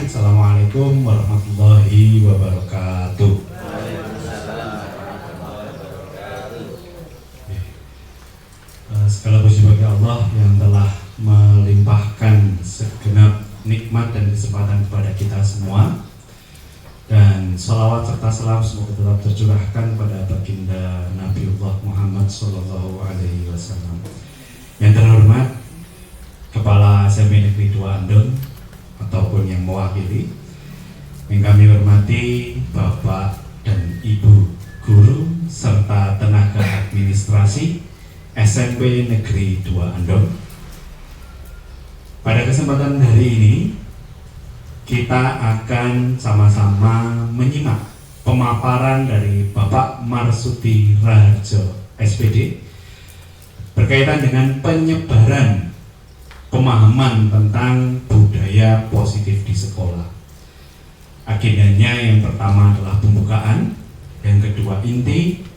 Assalamualaikum warahmatullahi wabarakatuh. Segala puji bagi Allah yang telah melimpahkan segenap nikmat dan kesempatan kepada kita semua. Dan salawat serta salam semoga tetap tercurahkan pada baginda Nabiullah Muhammad Sallallahu Alaihi Wasallam. Yang terhormat Kepala SMP Negeri 2 Andong ataupun yang mewakili, yang kami hormati Bapak dan Ibu guru serta tenaga administrasi SMP Negeri 2 Andong. Pada kesempatan hari ini kita akan sama-sama menyimak pemaparan dari Bapak Marsudi Raharjo SPD berkaitan dengan penyebaran pemahaman tentang budaya positif di sekolah. Agendanya yang pertama adalah pembukaan, yang kedua inti,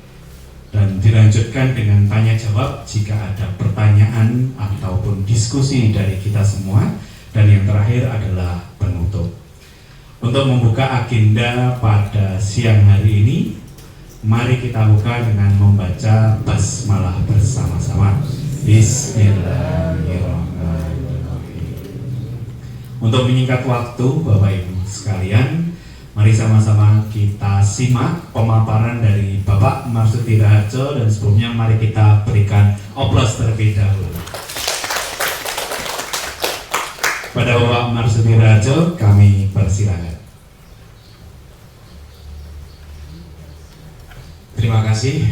dan dilanjutkan dengan tanya jawab jika ada pertanyaan ataupun diskusi dari kita semua, dan yang terakhir adalah penutup. Untuk membuka agenda pada siang hari ini, mari kita buka dengan membaca basmalah bersama-sama. Bismillahirrahmanirrahim. Untuk menyingkat waktu, Bapak Ibu sekalian, mari sama-sama kita simak pemaparan dari Bapak Marsudi Raharjo, dan sebelumnya mari kita berikan aplaus terlebih dahulu. Pada Bapak Marsudi Raharjo kami persilakan. Terima kasih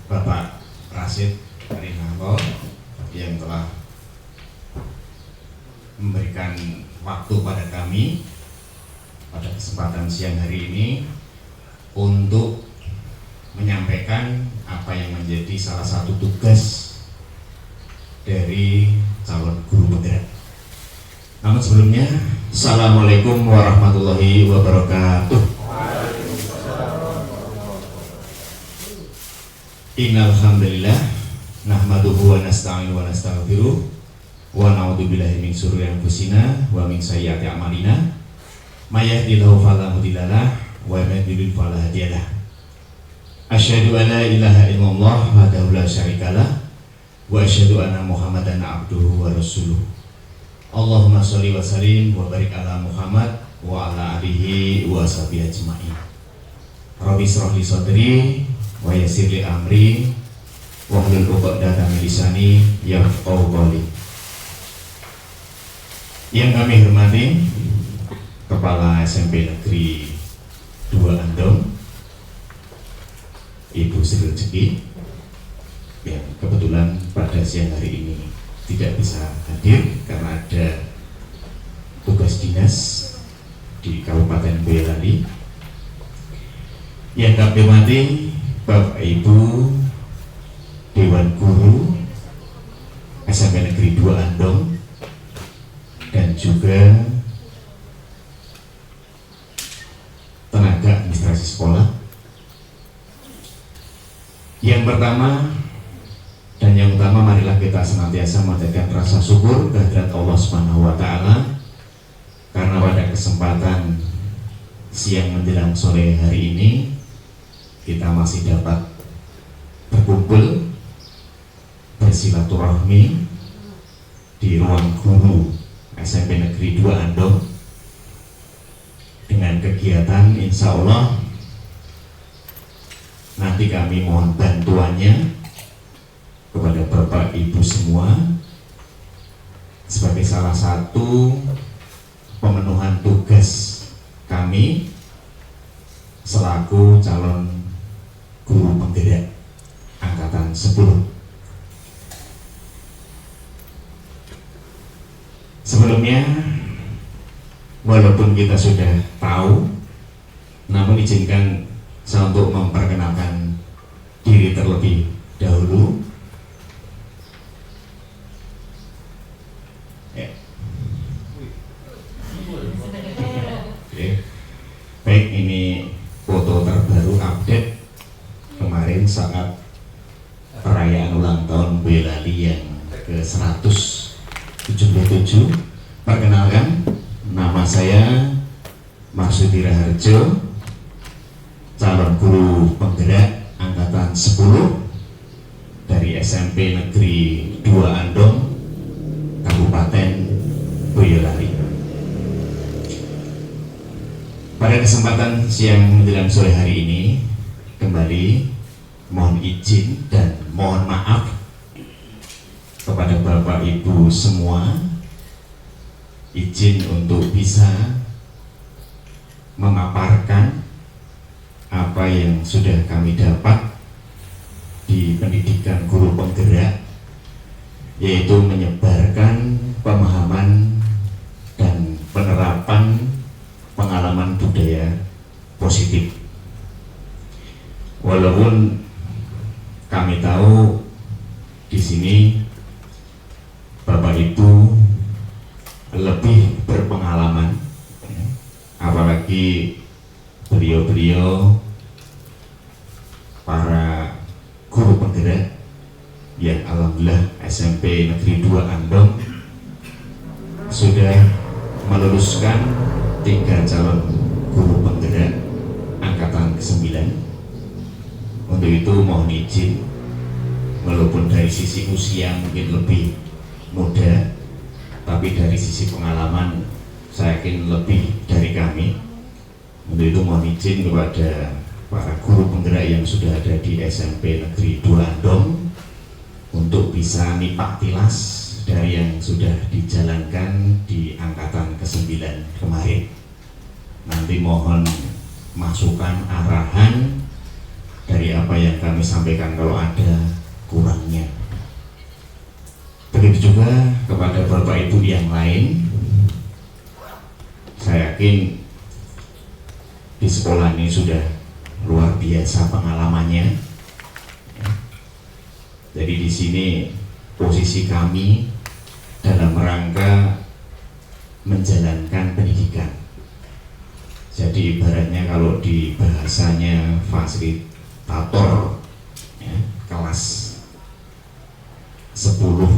Bapak Rasid Harinanto yang telah memberikan waktu pada kami pada kesempatan siang hari ini untuk menyampaikan apa yang menjadi salah satu tugas dari calon guru penggerak. Namun sebelumnya, Assalamualaikum warahmatullahi wabarakatuh. Innalhamdulillah nahmaduhu wa nasta'inu wa nastaghfiruh wa na'udzubillahi min syururi anfusina wa min sayyiati a'malina may yahdihillahu fala mudhillalah wa may yudlil fala hadiyalah. Asyhadu an la ilaha illallah wahdahu la syarikalah wa asyhadu anna Muhammadan abduhu wa rasuluh. Allahumma sholli wa sallim wa barik ala Muhammad wa ala alihi wa sahbihi ajma'in. Rabbi shrah li sadri wa yassir li amri wa hlul 'uqdatam min lisani yafqahu qawli. Yang kami hormati Kepala SMP Negeri 2 Andong, Ibu Sri Rezeki, yang kebetulan pada siang hari ini tidak bisa hadir karena ada tugas dinas di Kabupaten Boyolali. Yang kami hormati Bapak Ibu Dewan Guru SMP Negeri 2 Andong dan juga tenaga administrasi sekolah. Yang pertama dan yang utama, marilah kita senantiasa memanjatkan rasa syukur kehadirat Allah Subhanahu wa Ta'ala, karena pada kesempatan siang menjelang sore hari ini kita masih dapat berkumpul bersilaturahmi di ruang guru SMP Negeri 2 Andong dengan kegiatan insya Allah nanti kami mohon bantuannya kepada Bapak Ibu semua sebagai salah satu pemenuhan tugas kami selaku calon guru penggerak angkatan 10. Sebelumnya, walaupun kita sudah tahu, namun izinkan saya untuk memperkenalkan diri terlebih dahulu. Baik, ini foto terbaru update kemarin saat perayaan ulang tahun Boyolali yang ke-177. Perkenalkan, Nama saya Marsudi Raharjo, calon guru penggerak angkatan 10 dari SMP Negeri 2 Andong, Kabupaten Boyolali. Pada kesempatan siang menjelang sore hari ini, kembali mohon izin dan mohon maaf kepada Bapak Ibu semua, izin untuk bisa memaparkan apa yang sudah kami dapat di pendidikan guru penggerak, yaitu menyebarkan pemahaman dan penerapan pengalaman budaya positif. Walaupun kami tahu di sini Bapak Ibu lebih berpengalaman, apalagi beliau-beliau para guru penggerak yang alhamdulillah SMP Negeri 2 Andong sudah meluluskan 3 calon guru penggerak angkatan ke-9. Untuk itu mohon izin, walaupun dari sisi usia mungkin lebih muda, tapi dari sisi pengalaman saya yakin lebih dari kami. Untuk itu mohon izin kepada para guru penggerak yang sudah ada di SMP Negeri 2 Andong untuk bisa nipak tilas dari yang sudah dijalankan di angkatan ke-9 kemarin. Nanti mohon masukan arahan dari apa yang kami sampaikan kalau ada kurangnya. Begitu juga kepada Bapak Ibu yang lain, saya yakin di sekolah ini sudah luar biasa pengalamannya. Jadi di sini posisi kami dalam rangka menjalankan pendidikan. Jadi ibaratnya kalau di bahasanya fasilitator ya, kelas 10.048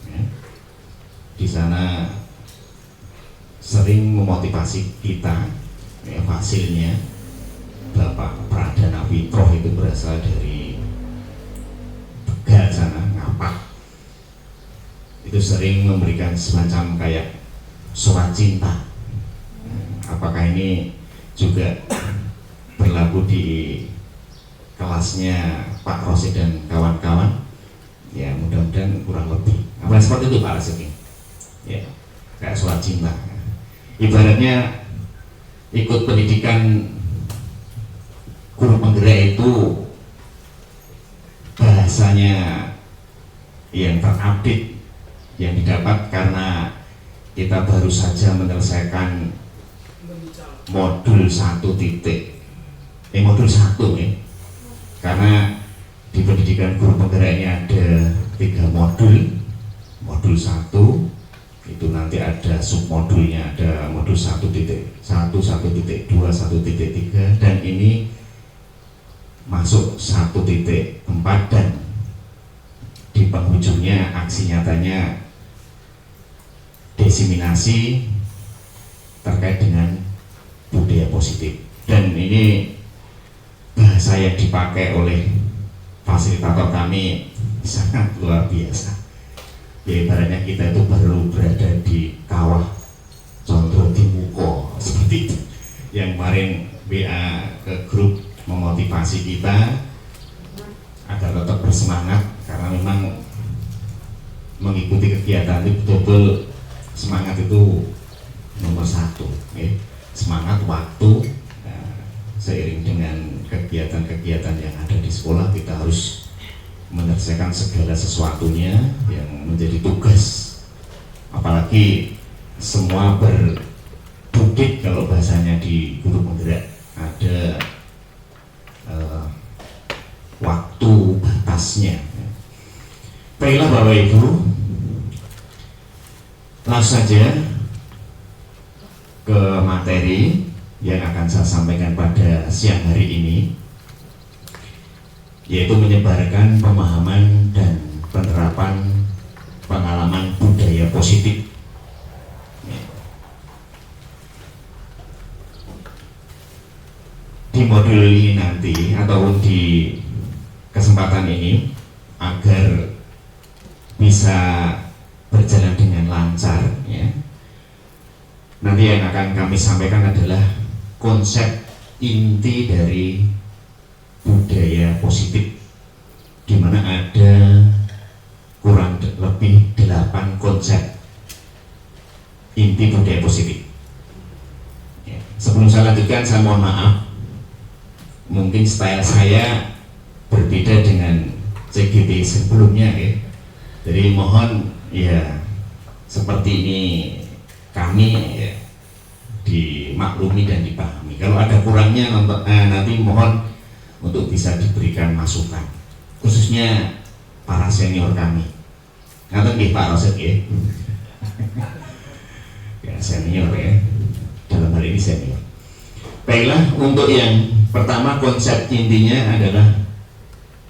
ya, di sana sering memotivasi kita ya, hasilnya Bapak Pradana Fitroh itu berasal dari Tegal sana, Ngapak. Itu sering memberikan semacam kayak surat cinta. Apakah ini juga berlaku di kelasnya Pak Rosid dan kawan-kawan? Ya mudah-mudahan kurang lebih. Apa seperti itu Pak Rosid? Ya, kayak surat cinta. Ibaratnya ikut pendidikan guru penggerak itu bahasanya yang terupdate yang didapat karena kita baru saja menyelesaikan modul 1 modul 1 ya. Karena di pendidikan guru penggerak ini ada 3 modul. Modul 1 itu nanti ada submodulnya, ada modul 1.1, 1.2, 1.3, dan ini masuk 1.4, dan di penghujungnya aksi nyatanya diseminasi terkait dengan budaya positif. Dan ini bahasa yang dipakai oleh fasilitator kami sangat luar biasa. Ya ibaratnya kita itu baru berada di kawah Condro Timuko seperti itu. Yang kemarin WA ke grup memotivasi kita agar tetap bersemangat, karena memang mengikuti kegiatan itu betul-betul semangat itu nomor 1 ya. Semangat waktu, seiring dengan kegiatan-kegiatan yang ada di sekolah kita harus menyelesaikan segala sesuatunya yang menjadi tugas, apalagi semua berbudik kalau bahasanya di guru penggerak ada waktu batasnya. Baiklah Bapak Ibu, langsung saja ke materi yang akan saya sampaikan pada siang hari ini, yaitu menyebarkan pemahaman dan penerapan pengalaman budaya positif. Di modul ini nanti ataupun di kesempatan ini, agar bisa berjalan dengan lancar ya, nanti yang akan kami sampaikan adalah konsep inti dari budaya positif, di mana ada kurang lebih 8 konsep inti budaya positif ya. Sebelum saya lanjutkan, saya mohon maaf, mungkin style saya berbeda dengan CGT sebelumnya ya. Jadi mohon ya, seperti ini kami ya, dimaklumi dan dipahami. Kalau ada kurangnya nanti mohon untuk bisa diberikan masukan, khususnya para senior kami. Ngaten nggih Pak Roset ya. Ya senior ya, dalam hal ini senior. Baiklah, untuk yang pertama, konsep intinya adalah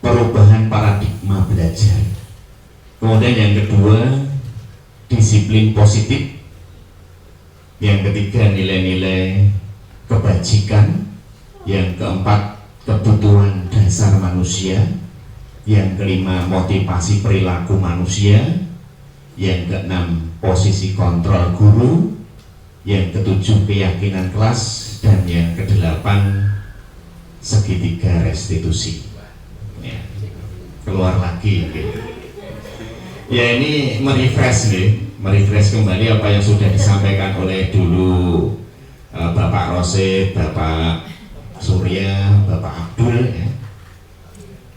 perubahan paradigma belajar. Kemudian yang kedua, disiplin positif. Yang ketiga, nilai-nilai kebajikan. Yang keempat, kebutuhan dasar manusia. Yang kelima, motivasi perilaku manusia. Yang keenam, posisi kontrol guru. Yang ketujuh, keyakinan kelas. Dan yang kedelapan, segitiga restitusi ya, keluar lagi gitu. Ya ini merefresh kembali apa yang sudah disampaikan oleh dulu Bapak Rosid, Bapak Surya, Bapak Abdul ya.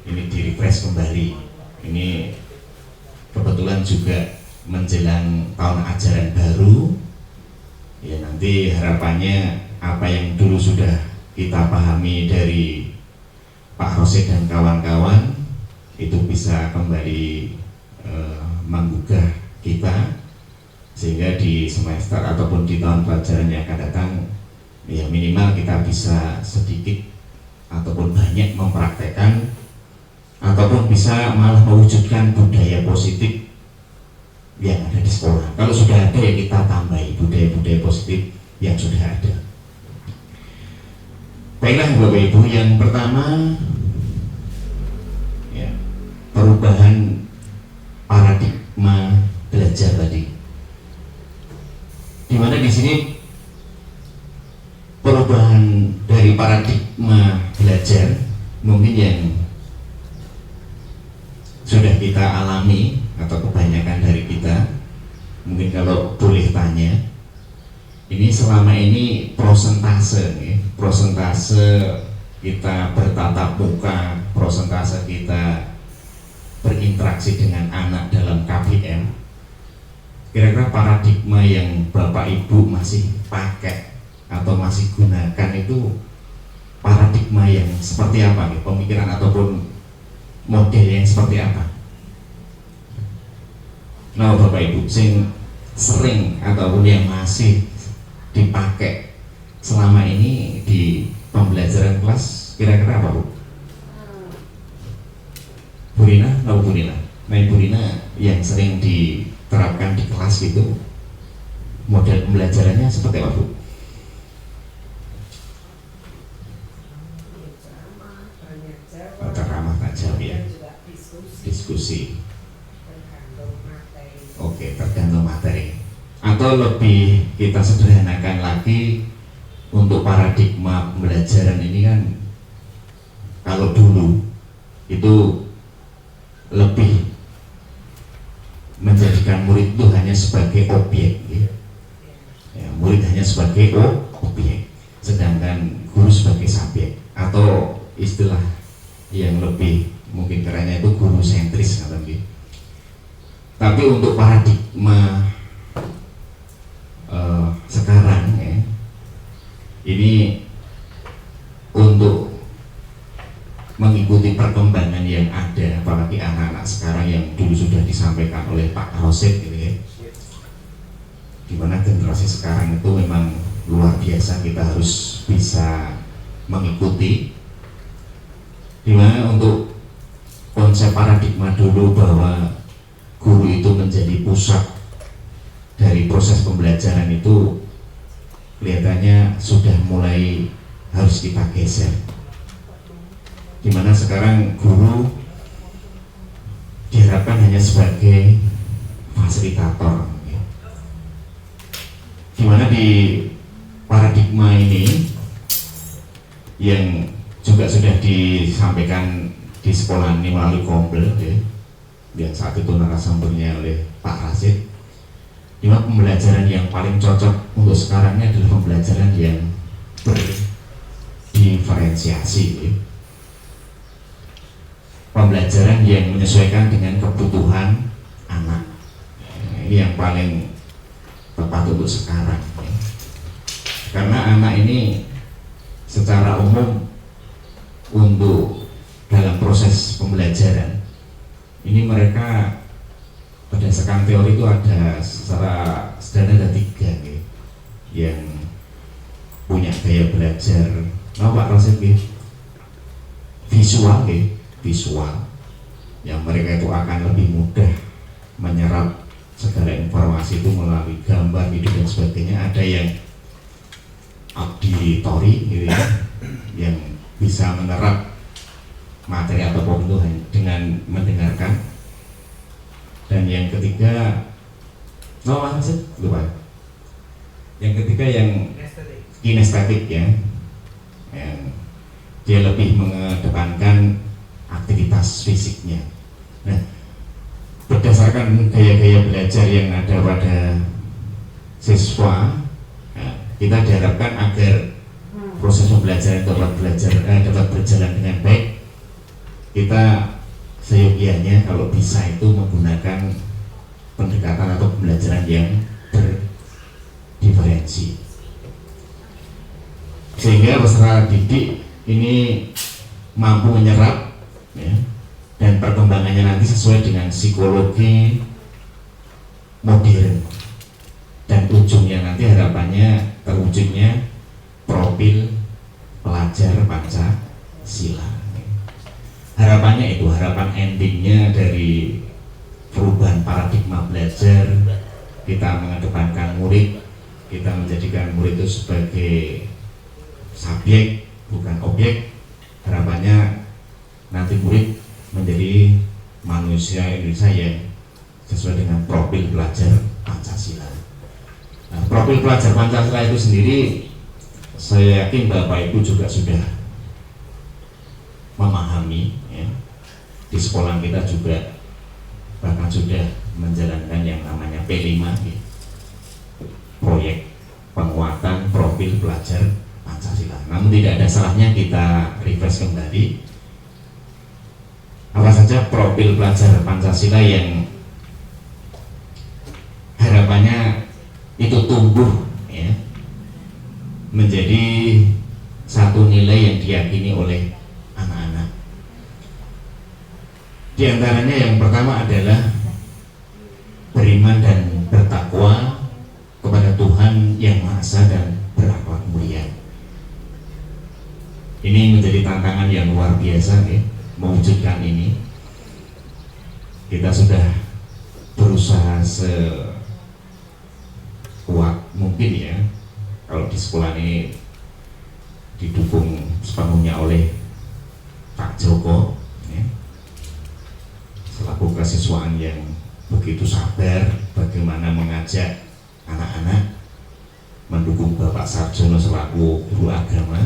Ini direfresh kembali. Ini kebetulan juga menjelang tahun ajaran baru ya, nanti harapannya apa yang dulu sudah kita pahami dari Pak Rosid dan kawan-kawan itu bisa kembali menggugah kita, sehingga di semester ataupun di tahun pelajaran yang akan datang ya minimal kita bisa sedikit ataupun banyak mempraktekkan ataupun bisa malah mewujudkan budaya positif yang ada di sekolah. Kalau sudah ada ya kita tambahi budaya-budaya positif yang sudah ada. Baiklah Bapak Ibu, yang pertama ya, perubahan paradigma belajar tadi, dimana di sini perubahan dari paradigma belajar mungkin yang sudah kita alami atau kebanyakan dari kita, mungkin kalau boleh tanya, ini selama ini prosentase kita bertatap muka, prosentase kita berinteraksi dengan anak dalam KBM, kira-kira paradigma yang Bapak Ibu masih pakai atau masih gunakan itu paradigma yang seperti apa nih? Pemikiran ataupun model yang seperti apa? Nah Bapak Ibu, sing sering ataupun yang masih dipakai selama ini di pembelajaran kelas, kira-kira apa Bu? Bu Rina, tahu Bu Rina? Nah Bu Rina yang sering diterapkan di kelas itu, model pembelajarannya seperti apa Bu? Ceramah tak jawab ya, diskusi. Oke, tergantung materi. Atau lebih kita sederhanakan lagi, untuk paradigma pembelajaran ini kan, kalau dulu itu lebih menjadikan murid itu hanya sebagai objek ya. Ya, murid hanya sebagai objek, sedangkan guru sebagai subjek, atau istilah yang lebih mungkin kerennya itu guru sentris gitu. Tapi untuk paradigma sekarang ya, ini untuk mengikuti perkembangan yang ada, apalagi anak-anak sekarang yang dulu sudah disampaikan oleh Pak Rosid gitu ya, dimana generasi sekarang itu memang luar biasa, kita harus bisa mengikuti. Dimana untuk konsep paradigma dulu bahwa guru itu menjadi pusat dari proses pembelajaran itu kelihatannya sudah mulai harus kita geser, dimana sekarang guru diharapkan hanya sebagai fasilitator, dimana di paradigma ini yang juga sudah disampaikan di sekolah ini melalui Kompel ya, yang saat itu narasumbernya oleh Pak Rasid, dimana pembelajaran yang paling cocok untuk sekarang ini adalah pembelajaran yang berdiferensiasi ya. Pembelajaran yang menyesuaikan dengan kebutuhan anak, ini yang paling tepat untuk sekarang ya. Karena anak ini secara umum untuk dalam proses pembelajaran ini mereka berdasarkan teori itu ada secara sederhana ada 3 ya, yang punya gaya belajar Pak Rasid ya, visual ya, visual yang mereka itu akan lebih mudah menyerap segala informasi itu melalui gambar, video dan sebagainya. Ada yang auditori gitu ya, yang bisa menyerap materi ataupun itu dengan mendengarkan. Dan yang ketiga lupa, yang ketiga yang kinestetik ya, yang dia lebih mengedepankan aktivitas fisiknya. Nah, berdasarkan gaya-gaya belajar yang ada pada siswa, nah, kita diharapkan agar proses pembelajaran dapat berjalan dengan baik. Kita seyogianya kalau bisa itu menggunakan pendekatan atau pembelajaran yang berdiferensi, sehingga peserta didik ini mampu menyerap ya, dan perkembangannya nanti sesuai dengan psikologi modern, dan ujungnya nanti harapannya terwujudnya profil pelajar Pancasila. Harapannya itu, harapan endingnya dari perubahan paradigma belajar, kita mengedepankan murid, kita menjadikan murid itu sebagai subjek bukan objek. Harapannya nanti murid menjadi manusia Indonesia yang sesuai dengan profil pelajar Pancasila. Nah, profil pelajar Pancasila itu sendiri saya yakin Bapak Ibu juga sudah memahami ya. Di sekolah kita juga bahkan sudah menjalankan yang namanya P5 ya, proyek penguatan profil pelajar Pancasila. Namun tidak ada salahnya kita refresh kembali apa saja profil pelajar Pancasila yang harapannya itu tumbuh ya, menjadi satu nilai yang diyakini oleh anak-anak. Di antaranya yang pertama adalah beriman dan bertakwa kepada Tuhan yang Maha Esa dan berakhlak mulia. Ini menjadi tantangan yang luar biasa ya, mewujudkan ini. Kita sudah berusaha sekuat mungkin ya, kalau di sekolah ini didukung sepenuhnya oleh Pak Joko ya, selaku kesiswaan yang begitu sabar bagaimana mengajak anak-anak, mendukung Bapak Sarjono selaku guru agama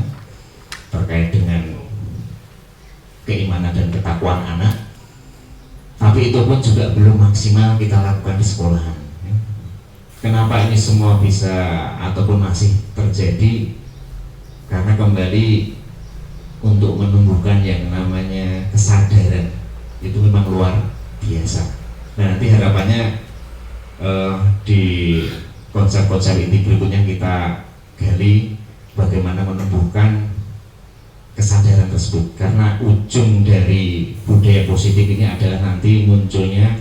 terkait dengan keimanan dan ketakwaan anak. Tapi itu pun juga belum maksimal kita lakukan di sekolahan. Kenapa ini semua bisa ataupun masih terjadi? Karena kembali untuk menumbuhkan yang namanya kesadaran itu memang luar biasa. Nah, nanti harapannya di konsep-konsep inti berikutnya kita gali bagaimana menumbuhkan kesadaran tersebut, karena ujung dari budaya positif ini adalah nanti munculnya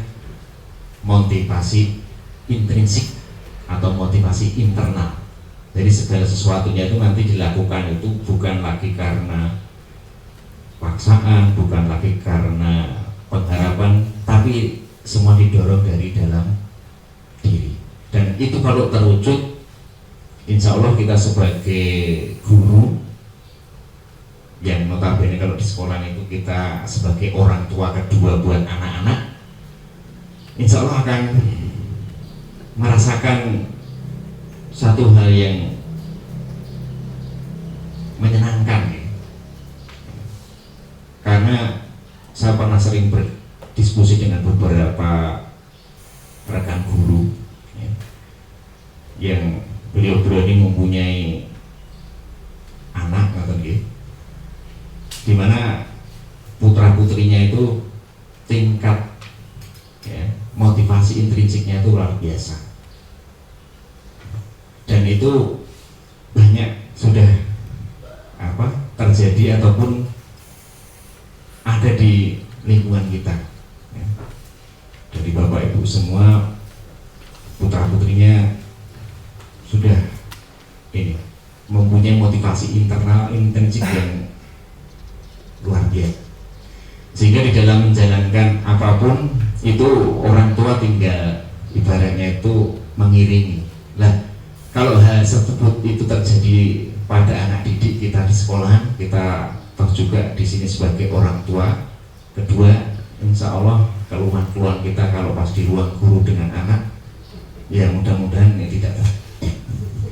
motivasi intrinsik atau motivasi internal. Jadi segala sesuatunya itu nanti dilakukan itu bukan lagi karena paksaan, bukan lagi karena pengharapan, tapi semua didorong dari dalam diri. Dan itu kalau terwujud, insya Allah kita sebagai guru yang notabene kalau di sekolah itu kita sebagai orang tua kedua buat anak-anak, insya Allah akan merasakan satu hal yang menyenangkan ya. Karena saya pernah sering berdiskusi dengan beberapa rekan guru ya, yang beliau-beliau ini mempunyai anak atau gitu, dimana putra putrinya itu tingkat ya, motivasi intrinsiknya itu luar biasa, dan itu banyak sudah terjadi ataupun ada di lingkungan kita ya. Dari bapak ibu semua putra putrinya sudah ini mempunyai motivasi internal intrinsik yang luar biasa, sehingga di dalam menjalankan apapun itu orang tua tinggal ibaratnya itu mengiringi. Nah, kalau hal tersebut itu terjadi pada anak didik kita di sekolahan, kita toh juga di sini sebagai orang tua kedua, insya Allah keluhan kita kalau pas di ruang guru dengan anak, ya mudah-mudahan ya tidak terjadi.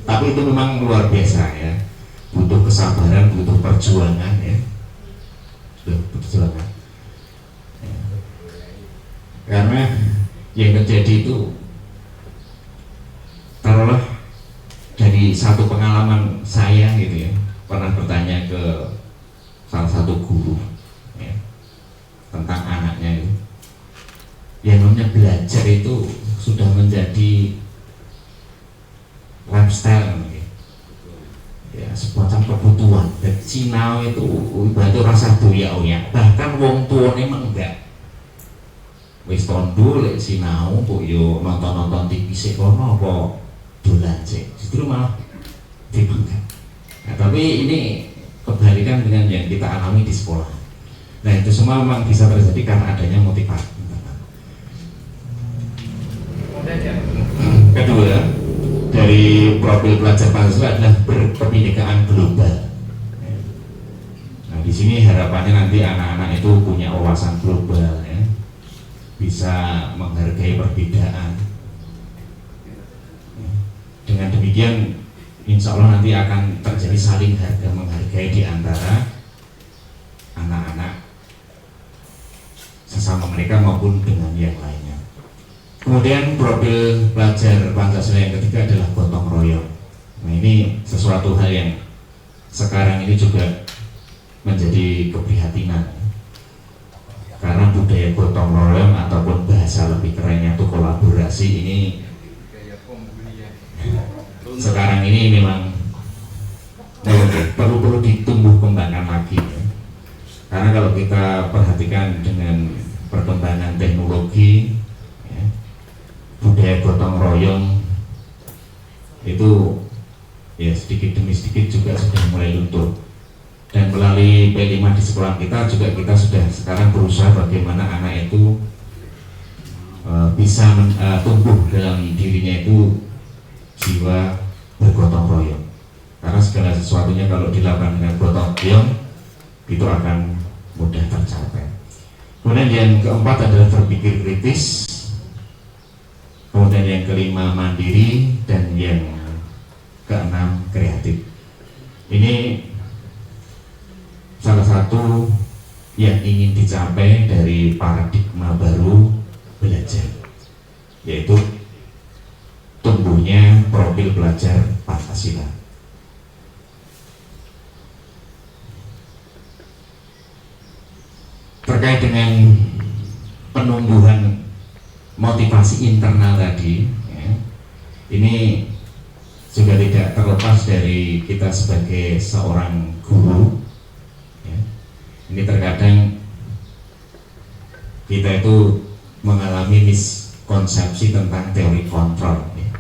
Tapi itu memang luar biasa ya, butuh kesabaran, butuh perjuangan ya, butuh perjuangan. Ya. Karena yang terjadi itu, taruhlah dari satu pengalaman saya gitu ya, pernah bertanya ke salah satu guru ya, tentang anaknya itu, yang namanya belajar itu sudah menjadi lifestyle ya, semacam kebutuhan. Dan sinau itu ibaratnya rasa doya-oya, bahkan wong tua memang enggak wis tondo lek sinau kok yo nonton TV sik kono apa dolan sik, justru malah dibangga. Nah, tapi ini kebalikan dengan yang kita alami di sekolah. Nah, itu semua memang bisa terjadi karena adanya motivasi. Kedua, dari profil pelajar Pancasila adalah berkebinekaan global. Nah, di sini harapannya nanti anak-anak itu punya wawasan global ya, bisa menghargai perbedaan. Dengan demikian, insya Allah nanti akan terjadi saling harga menghargai di antara anak-anak sesama mereka maupun dengan yang lainnya. Kemudian profil pelajar Pancasila yang ketiga adalah gotong royong. Nah, ini sesuatu hal yang sekarang ini juga menjadi keprihatinan, karena budaya gotong royong ataupun bahasa lebih kerennya itu kolaborasi ini sekarang ini memang perlu ditumbuh kembangkan lagi ya. Karena kalau kita perhatikan dengan perkembangan teknologi ya, budaya gotong royong itu ya sedikit demi sedikit juga sudah mulai luntur. Dan melalui P5 di sekolah kita juga kita sudah sekarang berusaha bagaimana anak itu bisa tumbuh dalam dirinya itu jiwa bergotong royong. Karena segala sesuatunya kalau dilakukan dengan gotong royong itu akan mudah tercapai. Kemudian yang keempat adalah berpikir kritis. Kemudian yang kelima mandiri, dan yang keenam kreatif. Ini salah satu yang ingin dicapai dari paradigma baru belajar, yaitu tumbuhnya profil pelajar Pancasila. Terkait dengan penumbuhan motivasi internal tadi ya, ini juga tidak terlepas dari kita sebagai seorang guru ya. Ini terkadang kita itu mengalami miskonsepsi tentang teori kontrol ya.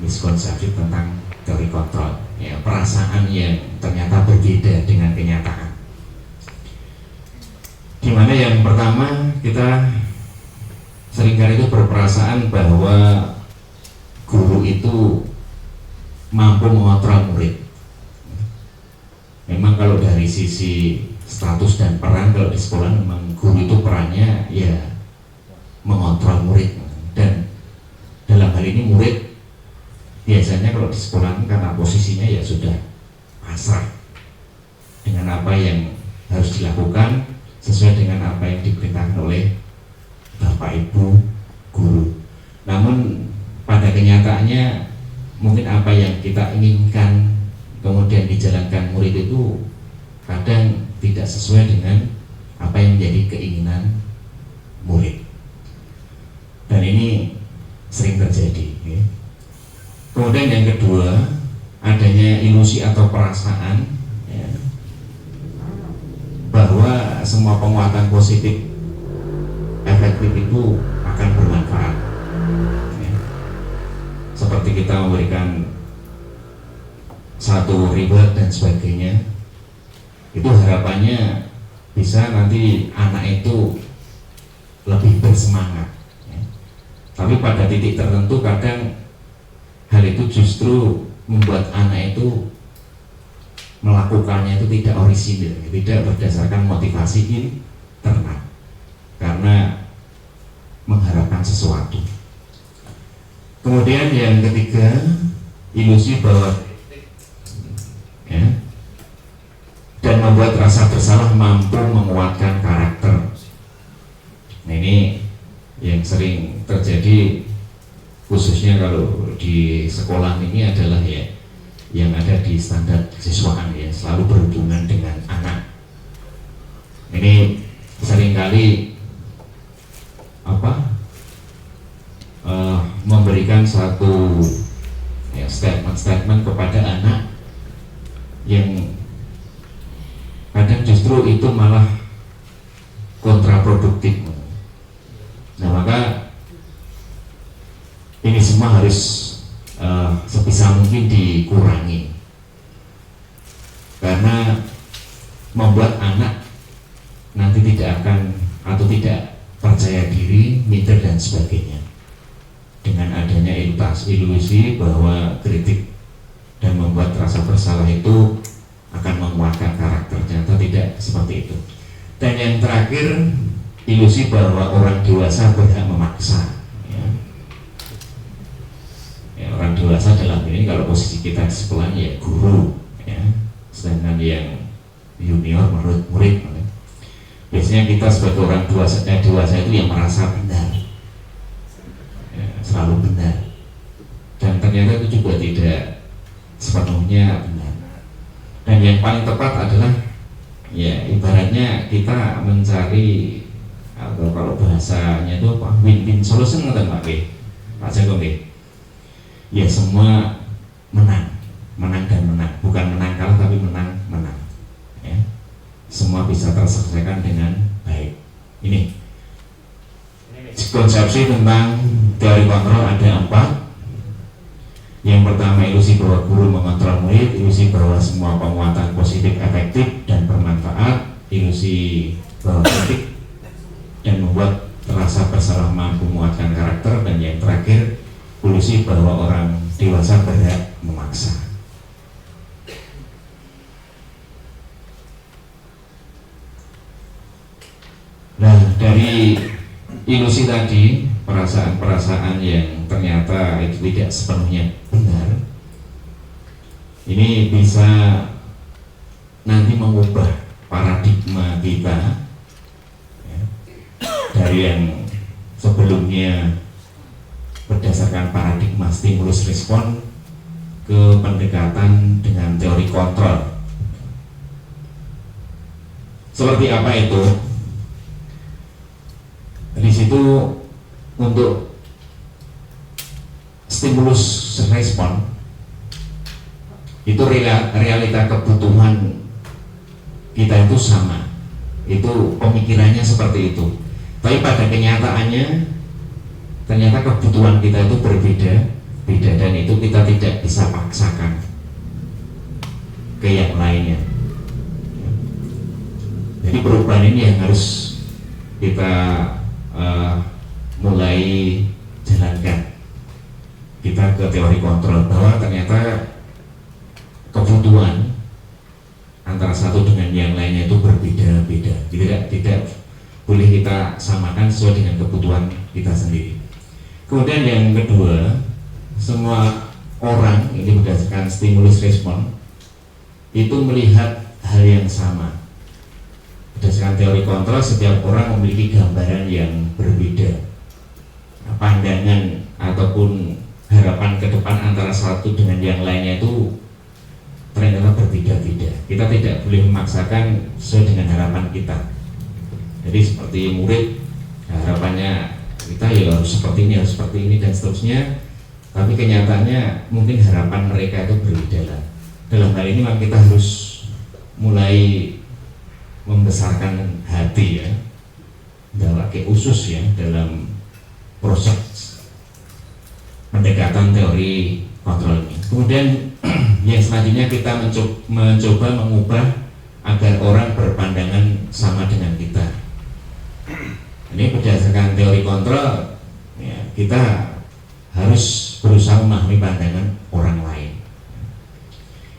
Miskonsepsi tentang teori kontrol ya, perasaan yang ternyata berbeda dengan kenyataan. Dimana yang pertama kita seringkali itu berperasaan bahwa guru itu mampu mengontrol murid. Memang kalau dari sisi status dan peran, kalau di sekolah memang guru itu perannya ya mengontrol murid, dan dalam hal ini murid biasanya kalau di sekolah karena posisinya ya sudah pasrah dengan apa yang harus dilakukan sesuai dengan apa yang diperintahkan oleh Bapak Ibu guru. Namun pada kenyataannya mungkin apa yang kita inginkan kemudian dijalankan murid itu kadang tidak sesuai dengan apa yang menjadi keinginan murid, dan ini sering terjadi ya. Kemudian yang kedua, adanya ilusi atau perasaan ya, bahwa semua penguatan positif efektif itu akan bermanfaat ya. Seperti kita memberikan satu reward dan sebagainya, itu harapannya bisa nanti anak itu lebih bersemangat ya. Tapi pada titik tertentu kadang hal itu justru membuat anak itu melakukannya itu tidak orisinil, tidak berdasarkan motivasi internal, karena mengharapkan sesuatu. Kemudian yang ketiga, ilusi bahwa ya, dan membuat rasa bersalah mampu menguatkan karakter. Nah, ini yang sering terjadi khususnya kalau di sekolah ini adalah ya yang ada di standar siswaan ya, selalu berhubungan dengan anak. Ini seringkali memberikan satu ya, statement kepada anak yang kadang justru itu malah kontraproduktif. Nah, maka ini semua harus sebisa mungkin dikurangi, karena membuat anak nanti tidak akan atau tidak percaya diri, minder dan sebagainya, dengan adanya ilusi bahwa kritik dan membuat rasa bersalah itu akan menguatkan karakter. Ternyata tidak seperti itu. Dan yang terakhir, ilusi bahwa orang dewasa berhak memaksa ya. Ya, orang dewasa dalam ini kalau posisi kita di sekolah ya guru ya, sedangkan yang junior menurut murid ya. Biasanya kita sebagai orang dewasa itu yang merasa benar ya, selalu benar, dan ternyata itu juga tidak sepenuhnya benar. Dan yang paling tepat adalah ya ibaratnya kita mencari, atau kalau bahasanya itu apa, win-win solution atau Pak Jago ya, semua menang dan menang, bukan menang kalah tapi menang ya. Semua bisa terselesaikan dengan baik. Ini konsepsi tentang teori kontrol ada 4. Yang pertama, ilusi bahwa guru mengontrol murid, ilusi bahwa semua penguatan positif efektif dan bermanfaat, ilusi bahwa kritik dan membuat rasa bersalah mampu menguatkan karakter, dan yang terakhir, ilusi bahwa orang dewasa berhak memaksa. Nah, dari ilusi tadi, perasaan-perasaan yang ternyata itu tidak sepenuhnya benar, ini bisa nanti mengubah paradigma kita ya, dari yang sebelumnya berdasarkan paradigma stimulus respon ke pendekatan dengan teori kontrol. Seperti apa itu? Di situ untuk stimulus respon itu realita kebutuhan kita itu sama, itu pemikirannya seperti itu. Tapi pada kenyataannya ternyata kebutuhan kita itu berbeda, dan itu kita tidak bisa paksakan ke yang lainnya. Jadi perubahan ini yang harus kita mulai jalankan. Kita ke teori kontrol bahwa ternyata kebutuhan antara satu dengan yang lainnya itu berbeda-beda. Tidak boleh kita samakan sesuai dengan kebutuhan kita sendiri. Kemudian yang kedua, semua orang ini berdasarkan stimulus respon itu melihat hal yang sama. Berdasarkan teori kontrol, setiap orang memiliki gambaran yang berbeda. Pandangan ataupun harapan ke depan antara satu dengan yang lainnya itu ternyata berbeda-beda. Kita tidak boleh memaksakan sesuai dengan harapan kita. Jadi seperti murid, harapannya kita ya harus seperti ini dan seterusnya. Tapi kenyataannya mungkin harapan mereka itu berbeda lah. Dalam hal ini kita harus mulai membesarkan hati ya, pakai usus ya dalam proses pendekatan teori kontrol ini. Kemudian yang selanjutnya kita mencoba mengubah agar orang berpandangan sama dengan kita. Ini berdasarkan teori kontrol ya, kita harus berusaha memahami pandangan orang lain.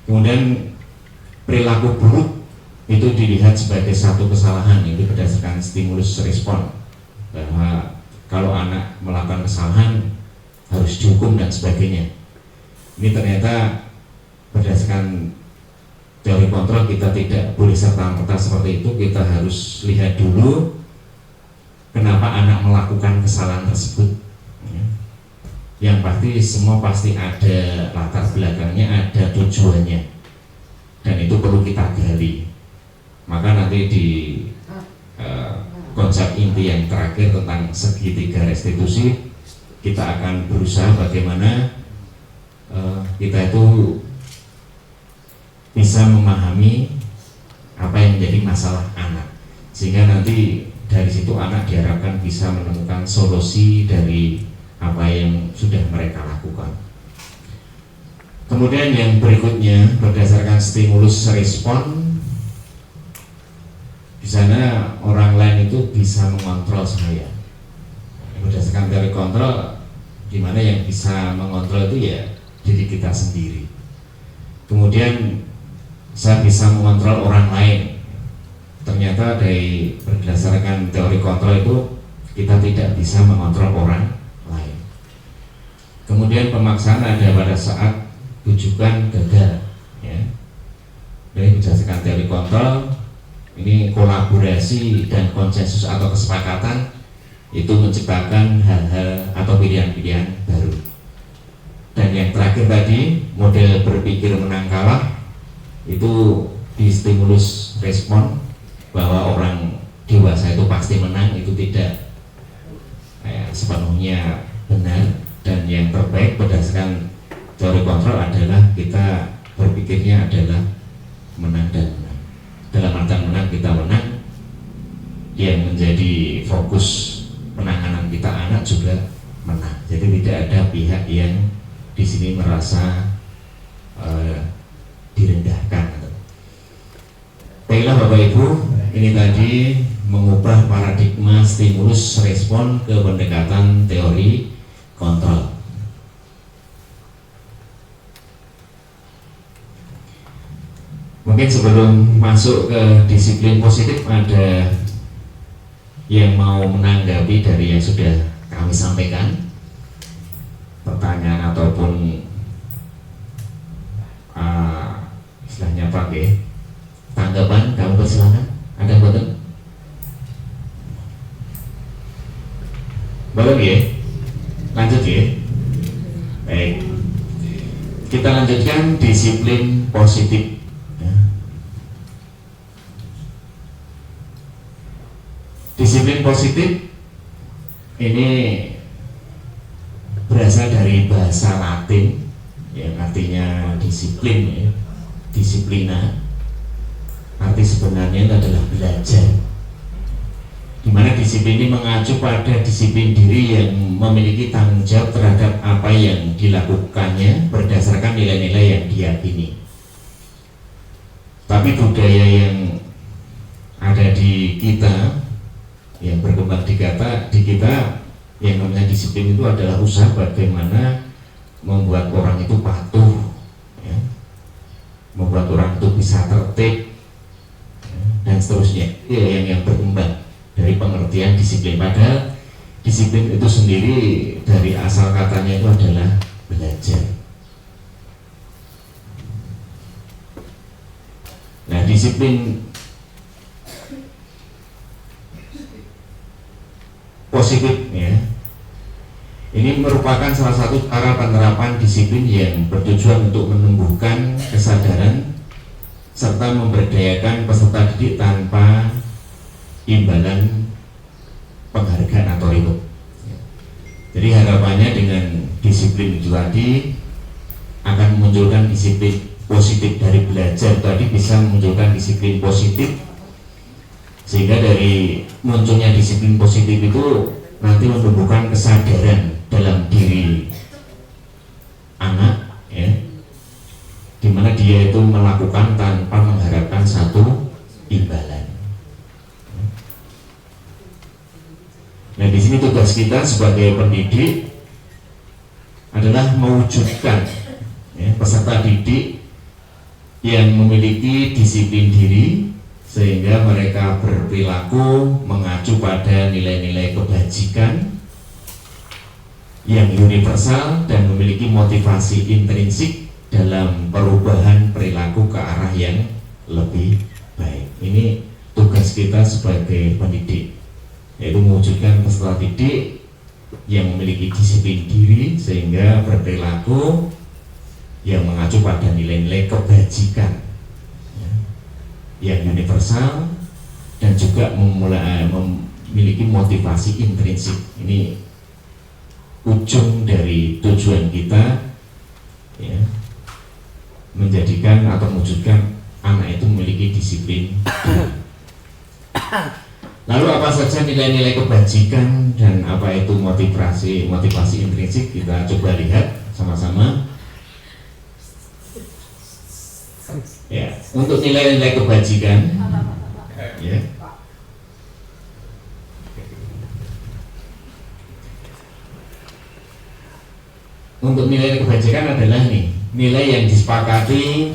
Kemudian perilaku buruk itu dilihat sebagai satu kesalahan. Ini berdasarkan stimulus respon, bahwa kalau anak melakukan kesalahan harus dihukum dan sebagainya. Ini ternyata berdasarkan teori kontrol kita tidak boleh serta-merta seperti itu. Kita harus lihat dulu kenapa anak melakukan kesalahan tersebut. Yang pasti semua pasti ada latar belakangnya, ada tujuannya, dan itu perlu kita gali. Maka nanti di konsep inti yang terakhir tentang segitiga restitusi, kita akan berusaha bagaimana kita itu bisa memahami apa yang menjadi masalah anak, sehingga nanti dari situ anak diharapkan bisa menemukan solusi dari apa yang sudah mereka lakukan. Kemudian yang berikutnya berdasarkan stimulus respon, di sana orang lain itu bisa mengontrol saya. Berdasarkan teori kontrol, di mana yang bisa mengontrol itu ya diri kita sendiri. Kemudian saya bisa mengontrol orang lain. Ternyata dari berdasarkan teori kontrol itu kita tidak bisa mengontrol orang lain. Kemudian pemaksaan ada pada saat rujukan gagal ya. Dari berdasarkan teori kontrol, ini kolaborasi dan konsensus atau kesepakatan itu menciptakan hal-hal atau pilihan-pilihan baru. Dan yang terakhir tadi, model berpikir menang kalah, itu di stimulus respon, bahwa orang dewasa itu pasti menang, itu tidak sepenuhnya benar. Dan yang terbaik berdasarkan teori kontrol adalah kita berpikirnya adalah menang dan menang. Dalam artian menang, kita menang, yang menjadi fokus penanganan kita anak juga menang. Jadi tidak ada pihak yang di sini merasa direndahkan. Baiklah Bapak Ibu, ini tadi mengubah paradigma stimulus respon ke pendekatan teori kontrol. Mungkin sebelum masuk ke disiplin positif, ada yang mau menanggapi dari yang sudah kami sampaikan, pertanyaan ataupun istilahnya pakai tanggapan, kamu persilakan. Ada betul? Belum ya? Lanjut ya? Baik, kita lanjutkan disiplin positif. Disiplin positif ini berasal dari bahasa Latin yang artinya disiplin ya, disiplina. Arti sebenarnya itu adalah belajar, dimana disiplin ini mengacu pada disiplin diri yang memiliki tanggung jawab terhadap apa yang dilakukannya berdasarkan nilai-nilai yang diyakini. Tapi budaya yang ada di kita, yang berkembang di kita Yang namanya disiplin itu adalah usaha bagaimana membuat orang itu patuh, ya, membuat orang itu bisa tertib, ya, dan seterusnya. Ya, yang berkembang dari pengertian disiplin. Padahal disiplin itu sendiri dari asal katanya itu adalah belajar. Nah, disiplin positif, ya, ini merupakan salah satu cara penerapan disiplin yang bertujuan untuk menumbuhkan kesadaran serta memberdayakan peserta didik tanpa imbalan penghargaan atau reward. Jadi harapannya dengan disiplin itu tadi akan memunculkan disiplin positif. Dari belajar tadi bisa memunculkan disiplin positif, sehingga dari munculnya disiplin positif itu nanti menumbuhkan kesadaran dalam diri anak, ya, dimana dia itu melakukan tanpa mengharapkan satu imbalan. Nah, di sini tugas kita sebagai pendidik adalah mewujudkan, ya, peserta didik yang memiliki disiplin diri sehingga mereka berperilaku mengacu pada nilai-nilai kebajikan yang universal dan memiliki motivasi intrinsik dalam perubahan perilaku ke arah yang lebih baik. Ini tugas kita sebagai pendidik, yaitu mewujudkan peserta didik yang memiliki disiplin diri sehingga berperilaku yang mengacu pada nilai-nilai kebajikan, ya, yang universal dan juga memiliki motivasi intrinsik. Ini ujung dari tujuan kita, ya, menjadikan atau mewujudkan anak itu memiliki disiplin. Lalu apa saja nilai-nilai kebajikan dan apa itu motivasi intrinsik, kita coba lihat sama-sama. Ya, untuk nilai-nilai kebajikan, ya, untuk nilai kebajikan adalah nilai yang disepakati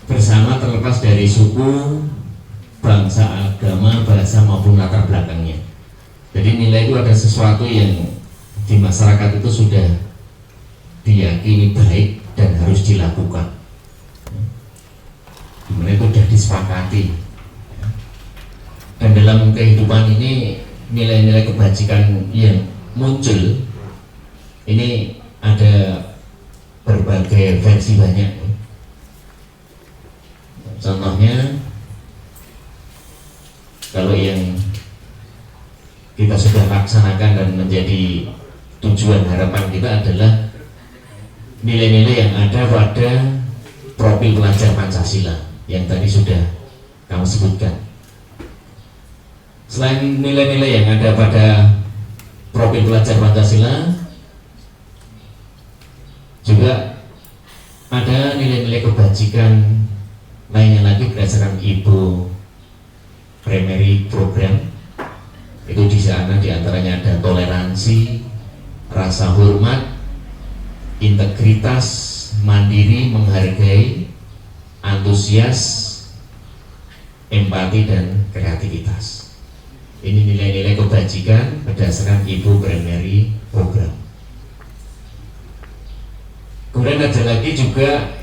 bersama terlepas dari suku, bangsa, agama, bahasa maupun latar belakangnya. Jadi nilai itu ada sesuatu yang di masyarakat itu sudah diyakini baik dan harus dilakukan, dimana itu sudah disepakati. Dan dalam kehidupan ini nilai-nilai kebajikan yang muncul ini ada berbagai versi, banyak. Contohnya kalau yang kita sudah laksanakan dan menjadi tujuan harapan kita adalah nilai-nilai yang ada pada profil pelajar Pancasila yang tadi sudah kamu sebutkan. Selain nilai-nilai yang ada pada profil pelajar Pancasila, juga ada nilai-nilai kebajikan lainnya lagi berdasarkan Ibu Primary Program. Itu di sana diantaranya ada toleransi, rasa hormat, integritas, mandiri, menghargai, antusias, empati, dan kreativitas. Ini nilai-nilai kebajikan berdasarkan Ibu Primary Program. Kemudian ada lagi juga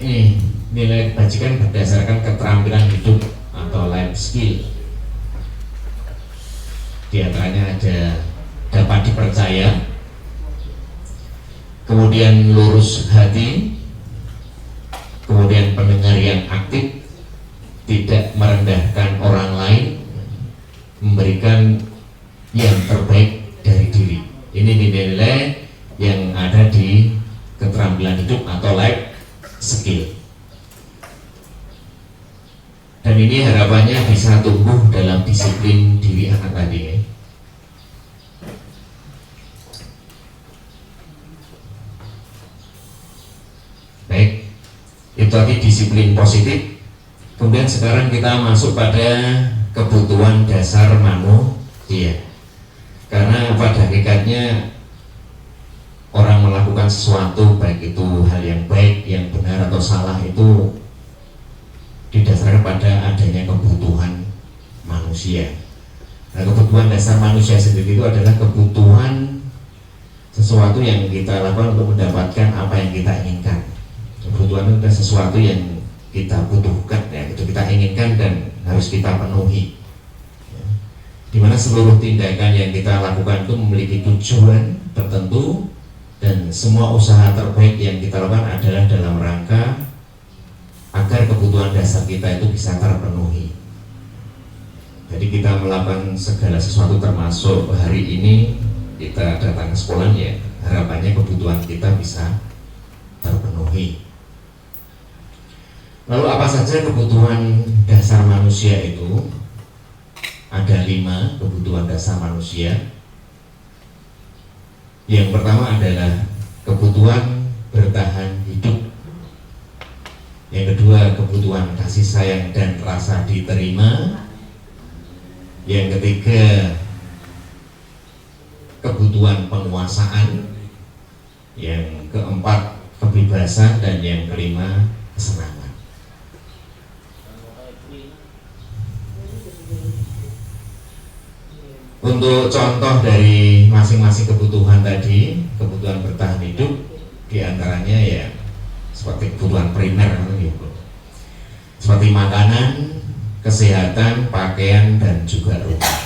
nilai kebajikan berdasarkan keterampilan hidup atau life skill. Di antaranya ada dapat dipercaya, kemudian lurus hati, kemudian pendengar yang aktif, tidak merendahkan orang lain, memberikan yang terbaik dari diri. Ini nilai-nilai yang ada di keterampilan hidup atau life skill. Dan ini harapannya bisa tumbuh dalam disiplin diri anak tadi. Baik, itu tadi disiplin positif. Kemudian sekarang kita masuk pada kebutuhan dasar manusia. Karena pada hakikatnya orang melakukan sesuatu, baik itu hal yang baik, yang benar atau salah, itu didasarkan pada adanya kebutuhan manusia. Nah, kebutuhan dasar manusia sendiri itu adalah kebutuhan sesuatu yang kita lakukan untuk mendapatkan apa yang kita inginkan. Kebutuhan itu adalah sesuatu yang kita butuhkan, ya, itu kita inginkan dan harus kita penuhi. Ya. Dimana seluruh tindakan yang kita lakukan itu memiliki tujuan tertentu, dan semua usaha terbaik yang kita lakukan adalah dalam rangka agar kebutuhan dasar kita itu bisa terpenuhi. Jadi kita melakukan segala sesuatu, termasuk hari ini kita datang ke sekolah, ya harapannya kebutuhan kita bisa terpenuhi. Lalu apa saja kebutuhan dasar manusia itu? Ada 5 kebutuhan dasar manusia. Yang pertama adalah kebutuhan bertahan hidup. Yang kedua, kebutuhan kasih sayang dan rasa diterima. Yang ketiga, kebutuhan penguasaan. Yang keempat, kebebasan. Dan yang kelima, kesenangan. Untuk contoh dari masing-masing kebutuhan tadi, kebutuhan bertahan hidup, diantaranya ya seperti kebutuhan primer, seperti makanan, kesehatan, pakaian, dan juga rumah.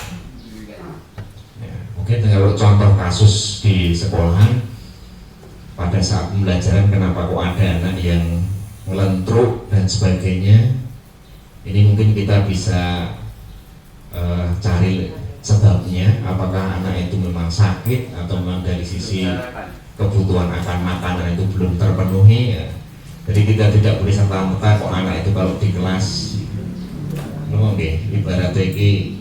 Ya, mungkin kalau contoh kasus di sekolahan, pada saat pembelajaran kenapa kok ada anak yang melentruk dan sebagainya, ini mungkin kita bisa cari sebabnya, apakah anak itu memang sakit atau memang dari sisi kebutuhan akan makanan itu belum terpenuhi, ya. Jadi kita tidak boleh serta-merta kok anak itu kalau di kelas ibaratnya ini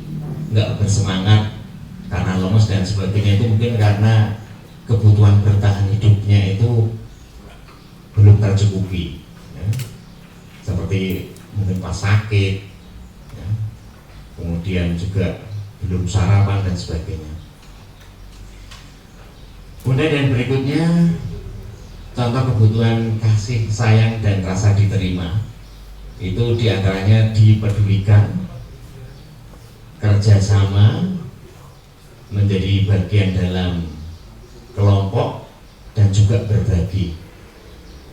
nggak bersemangat karena lemes dan sebagainya, itu mungkin karena kebutuhan bertahan hidupnya itu belum tercukupi, ya. Seperti mungkin pas sakit, ya. Kemudian juga belum sarapan dan sebagainya. Kemudian yang berikutnya, contoh kebutuhan kasih sayang dan rasa diterima. Itu diantaranya dipedulikan, kerjasama, menjadi bagian dalam kelompok, dan juga berbagi.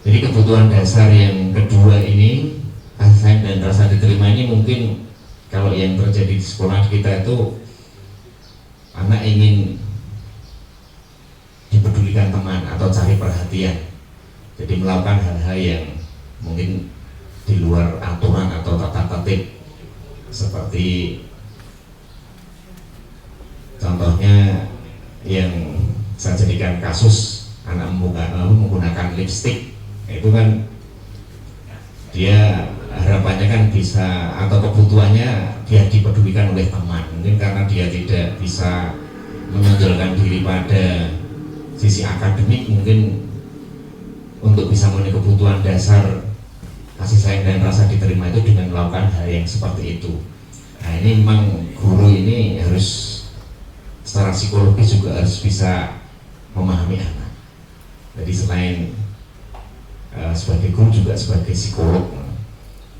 Jadi kebutuhan dasar yang kedua ini, kasih sayang dan rasa diterima ini, mungkin kalau yang terjadi di sekolah kita itu anak ingin dipedulikan teman atau cari perhatian, jadi melakukan hal-hal yang mungkin di luar aturan atau tata tertib, seperti contohnya yang saya jadikan kasus anak menggunakan lipstik. Itu kan dia harapannya kan bisa, atau kebutuhannya dia dipedulikan oleh teman, mungkin karena dia tidak bisa menonjolkan diri pada sisi akademik, mungkin untuk bisa memenuhi kebutuhan dasar kasih sayang dan rasa diterima itu dengan melakukan hal yang seperti itu. Nah, ini memang guru ini harus secara psikologis juga harus bisa memahami anak. Jadi selain sebagai guru juga sebagai psikolog.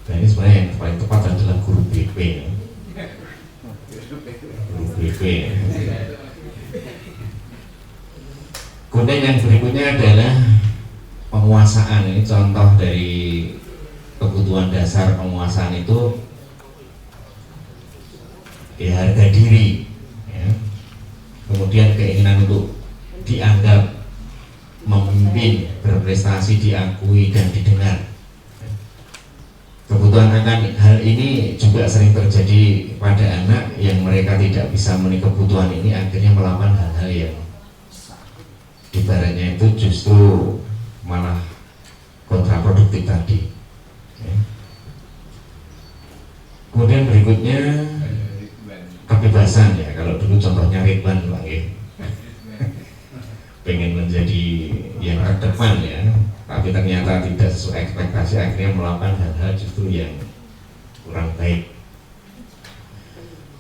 Dan ini sebenarnya yang paling tepat adalah guru BP. Guru BP. Kemudian yang berikutnya adalah penguasaan. Ini contoh dari kebutuhan dasar penguasaan itu, ya, harga diri, ya. Kemudian keinginan untuk dianggap, memimpin, berprestasi, diakui dan didengar. Kebutuhan akan hal ini juga sering terjadi pada anak yang mereka tidak bisa memenuhi kebutuhan ini, akhirnya melakukan hal-hal yang ibaratnya itu justru malah kontraproduktif tadi. Kemudian berikutnya kebebasan, ya. Kalau dulu contohnya Ridwan Pak, ya. Pengen menjadi yang terdepan, ya, tapi ternyata tidak sesuai ekspektasi, akhirnya melakukan hal-hal justru yang kurang baik.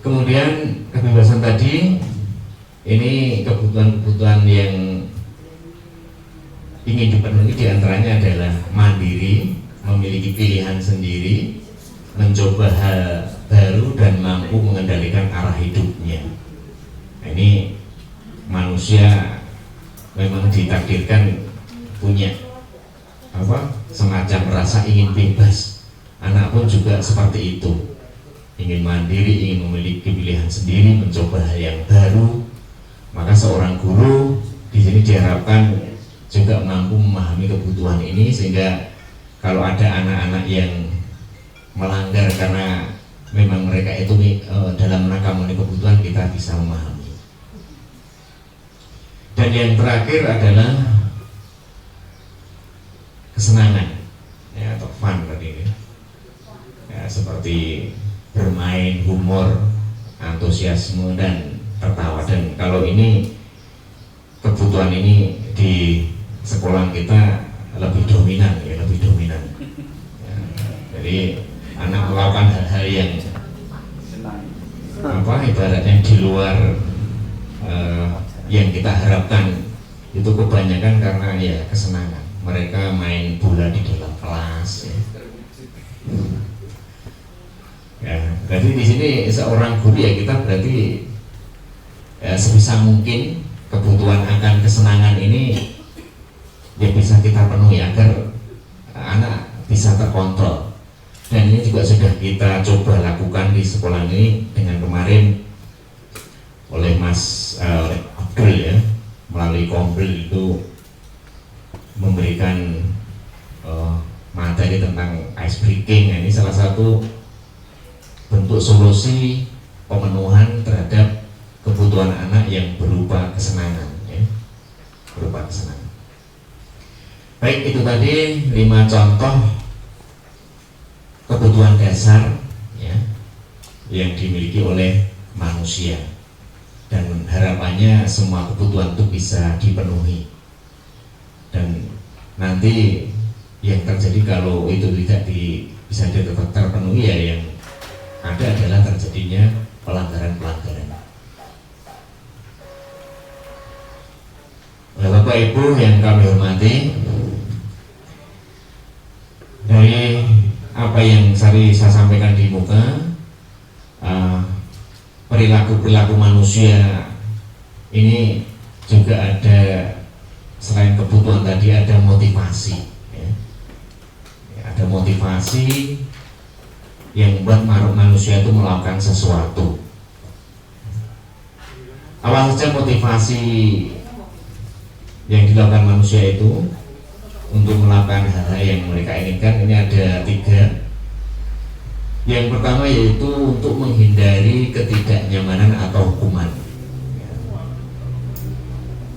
Kemudian kebebasan tadi Ini kebutuhan-kebutuhan yang ingin dipenuhi diantaranya adalah mandiri, memiliki pilihan sendiri, mencoba hal baru dan mampu mengendalikan arah hidupnya. Nah, ini manusia memang ditakdirkan punya semacam rasa ingin bebas. Anak pun juga seperti itu, ingin mandiri, ingin memiliki pilihan sendiri, mencoba hal yang baru. Maka seorang guru di sini diharapkan juga mampu memahami kebutuhan ini, sehingga kalau ada anak-anak yang melanggar karena memang mereka itu dalam rangka memenuhi kebutuhan, kita bisa memahami. Dan yang terakhir adalah kesenangan, ya, atau fun tadi, ya, seperti bermain, humor, antusiasme dan tertawa. Dan kalau ini kebutuhan ini di sekolah kita lebih dominan, ya, lebih dominan. Ya, jadi anak melakukan hal-hal yang ibaratnya di luar yang kita harapkan, itu kebanyakan karena ya kesenangan. Mereka main bola di dalam kelas, ya. Ya, berarti di sini seorang guru ya kita berarti ya, sebisa mungkin kebutuhan akan kesenangan ini ya bisa kita penuhi agar anak bisa terkontrol. Dan ini juga sudah kita coba lakukan di sekolah ini dengan kemarin oleh oleh Abdul, ya, melalui Kombril itu memberikan materi tentang ice breaking. Nah, ini salah satu bentuk solusi pemenuhan terhadap kebutuhan anak yang berupa kesenangan, ya, berupa kesenangan. Baik, itu tadi 5 contoh kebutuhan dasar, ya, yang dimiliki oleh manusia, dan harapannya semua kebutuhan itu bisa dipenuhi. Dan nanti yang terjadi kalau itu tidak bisa tetap terpenuhi, ya yang ada adalah terjadinya pelanggaran-pelanggaran. Bapak Ibu yang kami hormati, dari apa yang saya sampaikan di muka, perilaku-perilaku manusia ini juga ada, selain kebutuhan tadi ada motivasi, ya. Ada motivasi yang membuat manusia itu melakukan sesuatu. Apa saja motivasi yang dilakukan manusia itu untuk melakukan hal-hal yang mereka inginkan? Ini ada 3. Yang pertama yaitu untuk menghindari ketidaknyamanan atau hukuman.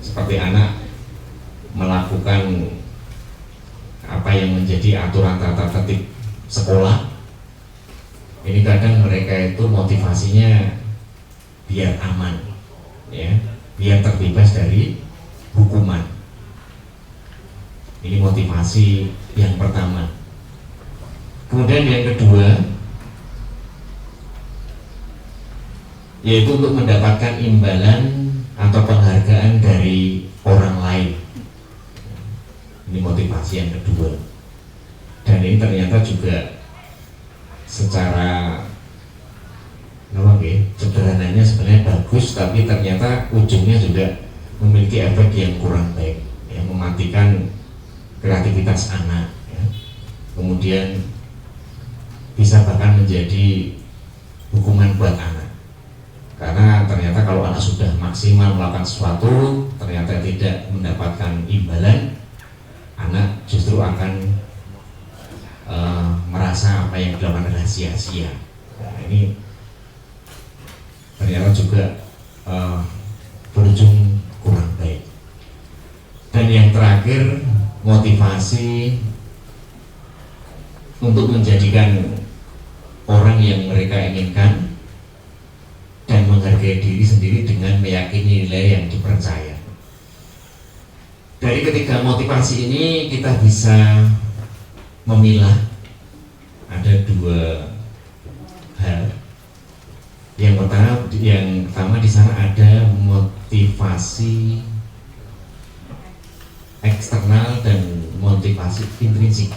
Seperti anak melakukan apa yang menjadi aturan tata tertib sekolah, ini kadang mereka itu motivasinya biar aman, ya, biar terbebas dari hukuman. Ini motivasi yang pertama. Kemudian yang kedua yaitu untuk mendapatkan imbalan atau penghargaan dari orang lain. Ini motivasi yang kedua. Dan ini ternyata juga secara sederhananya sebenarnya bagus, tapi ternyata ujungnya juga memiliki efek yang kurang baik, yang mematikan kreativitas anak, ya. Kemudian bisa bahkan menjadi hukuman buat anak, karena ternyata kalau anak sudah maksimal melakukan sesuatu ternyata tidak mendapatkan imbalan, anak justru akan merasa apa yang dilakukan adalah sia-sia. Nah, ini ternyata juga berujung kurang baik. Dan yang terakhir, motivasi untuk menjadikan orang yang mereka inginkan dan menghargai diri sendiri dengan meyakini nilai yang dipercaya. Dari ketiga motivasi ini kita bisa memilah ada 2 hal. Yang pertama di sana ada motivasi eksternal dan motivasi intrinsik.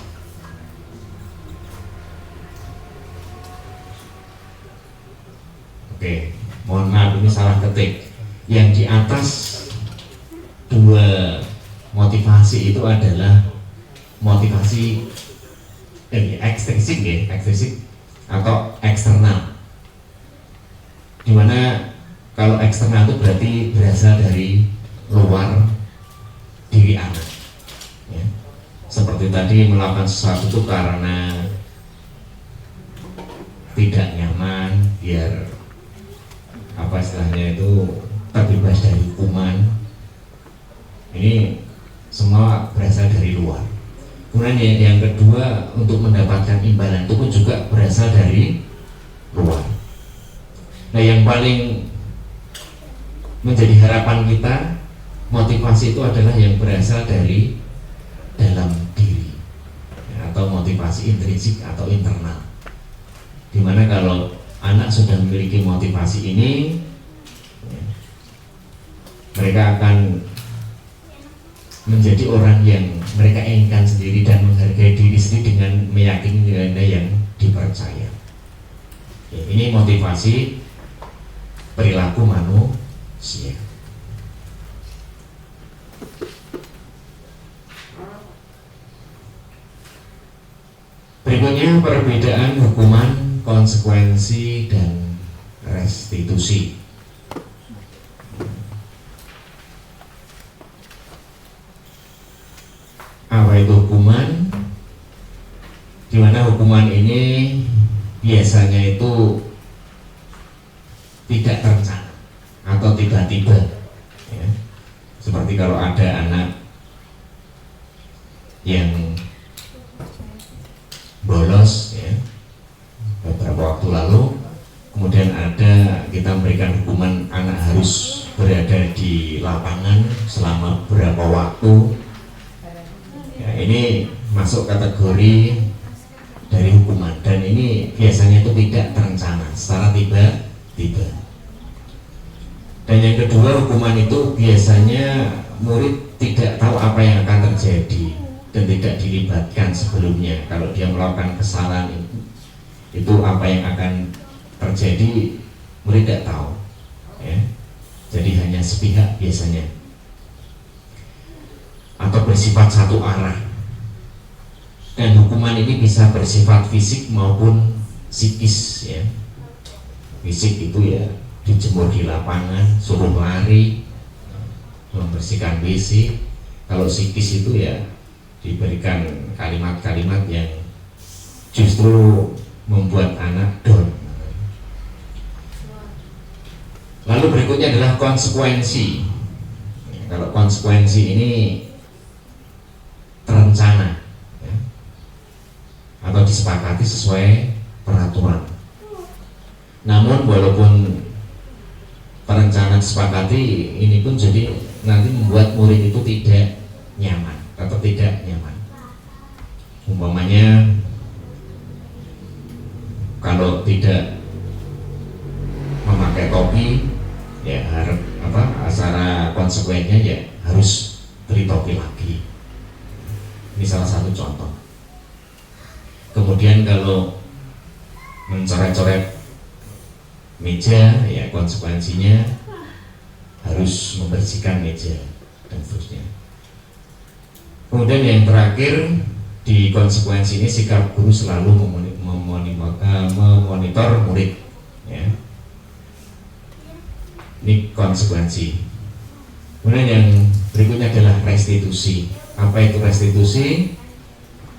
Oke, mohon maaf ini salah ketik. Yang di atas dua motivasi itu adalah motivasi ekstrinsik ya, ekstrinsik atau eksternal. Dimana kalau eksternal itu berarti berasal dari luar diri anak ya. Seperti tadi melakukan sesuatu itu karena tidak nyaman, biar apa istilahnya itu terbebas dari hukuman. Ini semua berasal dari luar. Kemudian yang kedua, untuk mendapatkan imbalan itu pun juga berasal dari luar. Nah, yang paling menjadi harapan kita, motivasi itu adalah yang berasal dari dalam diri ya, atau motivasi intrinsik atau internal. Dimana kalau anak sudah memiliki motivasi ini ya, mereka akan menjadi orang yang mereka inginkan sendiri dan menghargai diri sendiri dengan meyakini nilai-nilai yang dipercaya ya, ini motivasi perilaku manusia. Berikutnya perbedaan hukuman, konsekuensi, dan restitusi. Apa itu hukuman? Dimana hukuman ini biasanya itu tidak terencana atau tiba-tiba ya. Seperti kalau ada anak yang bolos ya, beberapa waktu lalu, kemudian ada kita memberikan hukuman anak harus berada di lapangan selama berapa waktu ya, ini masuk kategori dari hukuman, dan ini biasanya itu tidak terencana secara tiba-tiba. Dan yang kedua, hukuman itu biasanya murid tidak tahu apa yang akan terjadi dan tidak dilibatkan sebelumnya. Kalau dia melakukan kesalahan itu apa yang akan terjadi murid tidak tahu ya. Jadi hanya sepihak biasanya atau bersifat satu arah. Dan hukuman ini bisa bersifat fisik maupun psikis ya. Fisik itu ya dijemur di lapangan, suruh lari, membersihkan WC. Kalau psikis itu ya diberikan kalimat-kalimat yang justru membuat anak down. Lalu berikutnya adalah konsekuensi. Kalau konsekuensi ini terencana ya, atau disepakati sesuai peraturan. Namun walaupun perencanaan disepakati, ini pun jadi nanti membuat murid itu tidak nyaman atau tidak nyaman. Umpamanya kalau tidak memakai topi ya harap secara konsekuensinya ya harus beli topi lagi. Ini salah satu contoh. Kemudian kalau mencoret-coret meja ya konsekuensinya harus membersihkan meja dan seterusnya. Kemudian yang terakhir di konsekuensi ini, sikap guru selalu memonitor murid ya. Ini konsekuensi. Kemudian yang berikutnya adalah restitusi. Apa itu restitusi?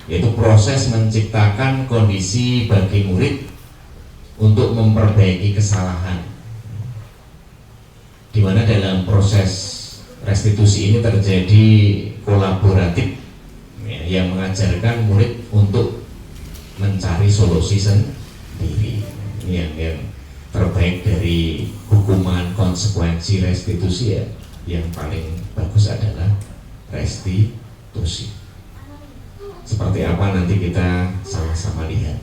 Yaitu proses menciptakan kondisi bagi murid untuk memperbaiki kesalahan. Di mana dalam proses restitusi ini terjadi kolaboratif ya, yang mengajarkan murid untuk mencari solusi sendiri. Ini yang terbaik dari hukuman, konsekuensi, restitusi ya. Yang paling bagus adalah restitusi. Seperti apa nanti kita sama-sama lihat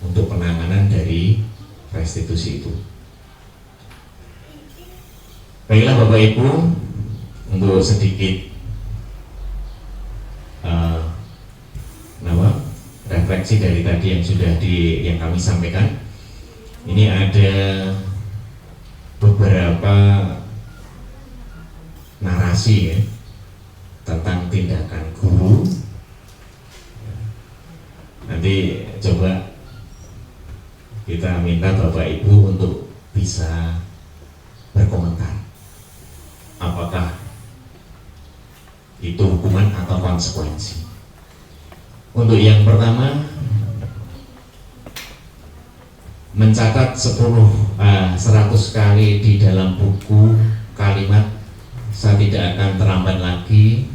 untuk penanganan dari restitusi itu. Baiklah Bapak Ibu, untuk sedikit refleksi dari tadi yang sudah yang kami sampaikan. Ini ada beberapa narasi ya, tentang tindakan guru. Nanti coba kita minta Bapak Ibu untuk bisa berkomentar, apakah itu hukuman atau konsekuensi. Untuk yang pertama, mencatat 100 kali di dalam buku kalimat "saya tidak akan terlambat lagi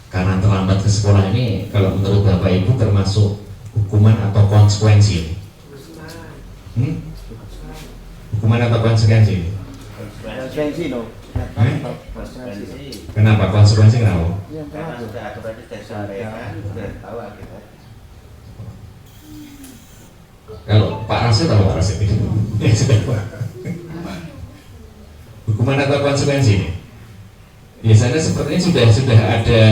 karena terlambat ke sekolah" ini kalau menurut Bapak Ibu termasuk hukuman atau konsekuensi? Hukuman atau konsekuensi? Konsekuensi no. Kenapa konsekuensi? Kenapa? Karena sudah ada tadi saya sampaikan, sudah tahu akibat. Kalau Pak Rasid atau Pak Rasid itu? Hukuman atau konsekuensi ini? Biasanya sepertinya sudah ada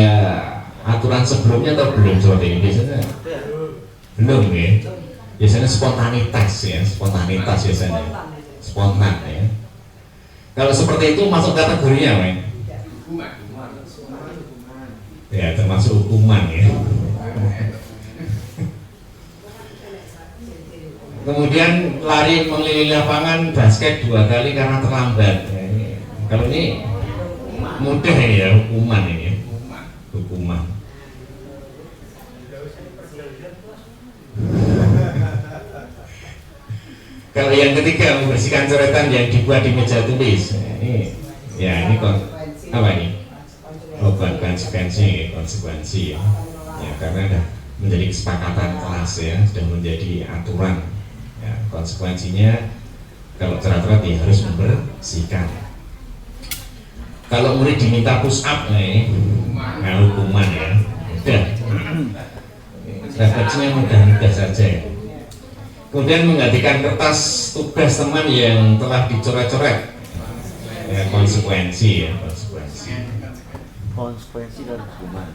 aturan sebelumnya atau belum seperti ini? Biasanya belum ya. Biasanya spontanitas ya, spontanitas biasanya, spontan ya. Kalau seperti itu masuk kategorinya, men? Ya, termasuk hukuman ya. Kemudian lari mengelilingi lapangan basket 2 kali karena terlambat. Ya, kalau ini mudah ya, hukuman ini, hukuman. Kalau yang ketiga, membersihkan coretan yang dibuat di meja tulis. Ini apa ini? Oh, bukan konsekuensi ya. Ya, karena sudah menjadi kesepakatan kelas ya, sudah menjadi aturan. Ya, konsekuensinya kalau cerat-cerat ya harus membersihkan. Kalau murid diminta push up, ini hukuman ya. Udah. Refleksinya mudah-mudah saja ya. Kemudian menggantikan kertas tugas teman yang telah dicoret-coret, ya, konsekuensi ya, Konsekuensi dan hukuman.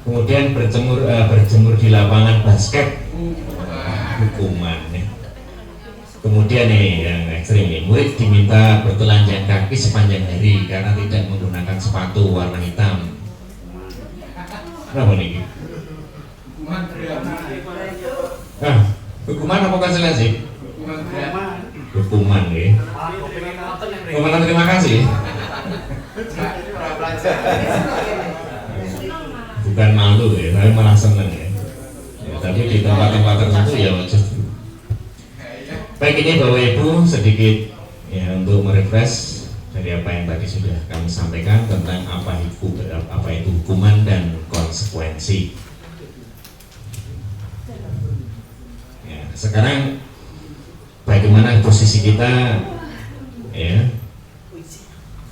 Kemudian berjemur di lapangan basket, hukuman ya. Kemudian nih yang ekstrim nih, murid diminta bertelanjang kaki sepanjang hari karena tidak menggunakan sepatu warna hitam. Kenapa nih? Hukuman apa konsekuensi? Hukuman ya. Hukuman, terima kasih. Bukan malu ya, tapi malah seneng ya. Ya, tapi di tempat-tempat tertentu ya wajib. Baik, ini Bapak Ibu sedikit ya untuk merefresh dari apa yang tadi sudah kami sampaikan tentang apa itu hukuman dan konsekuensi. Sekarang bagaimana posisi kita ya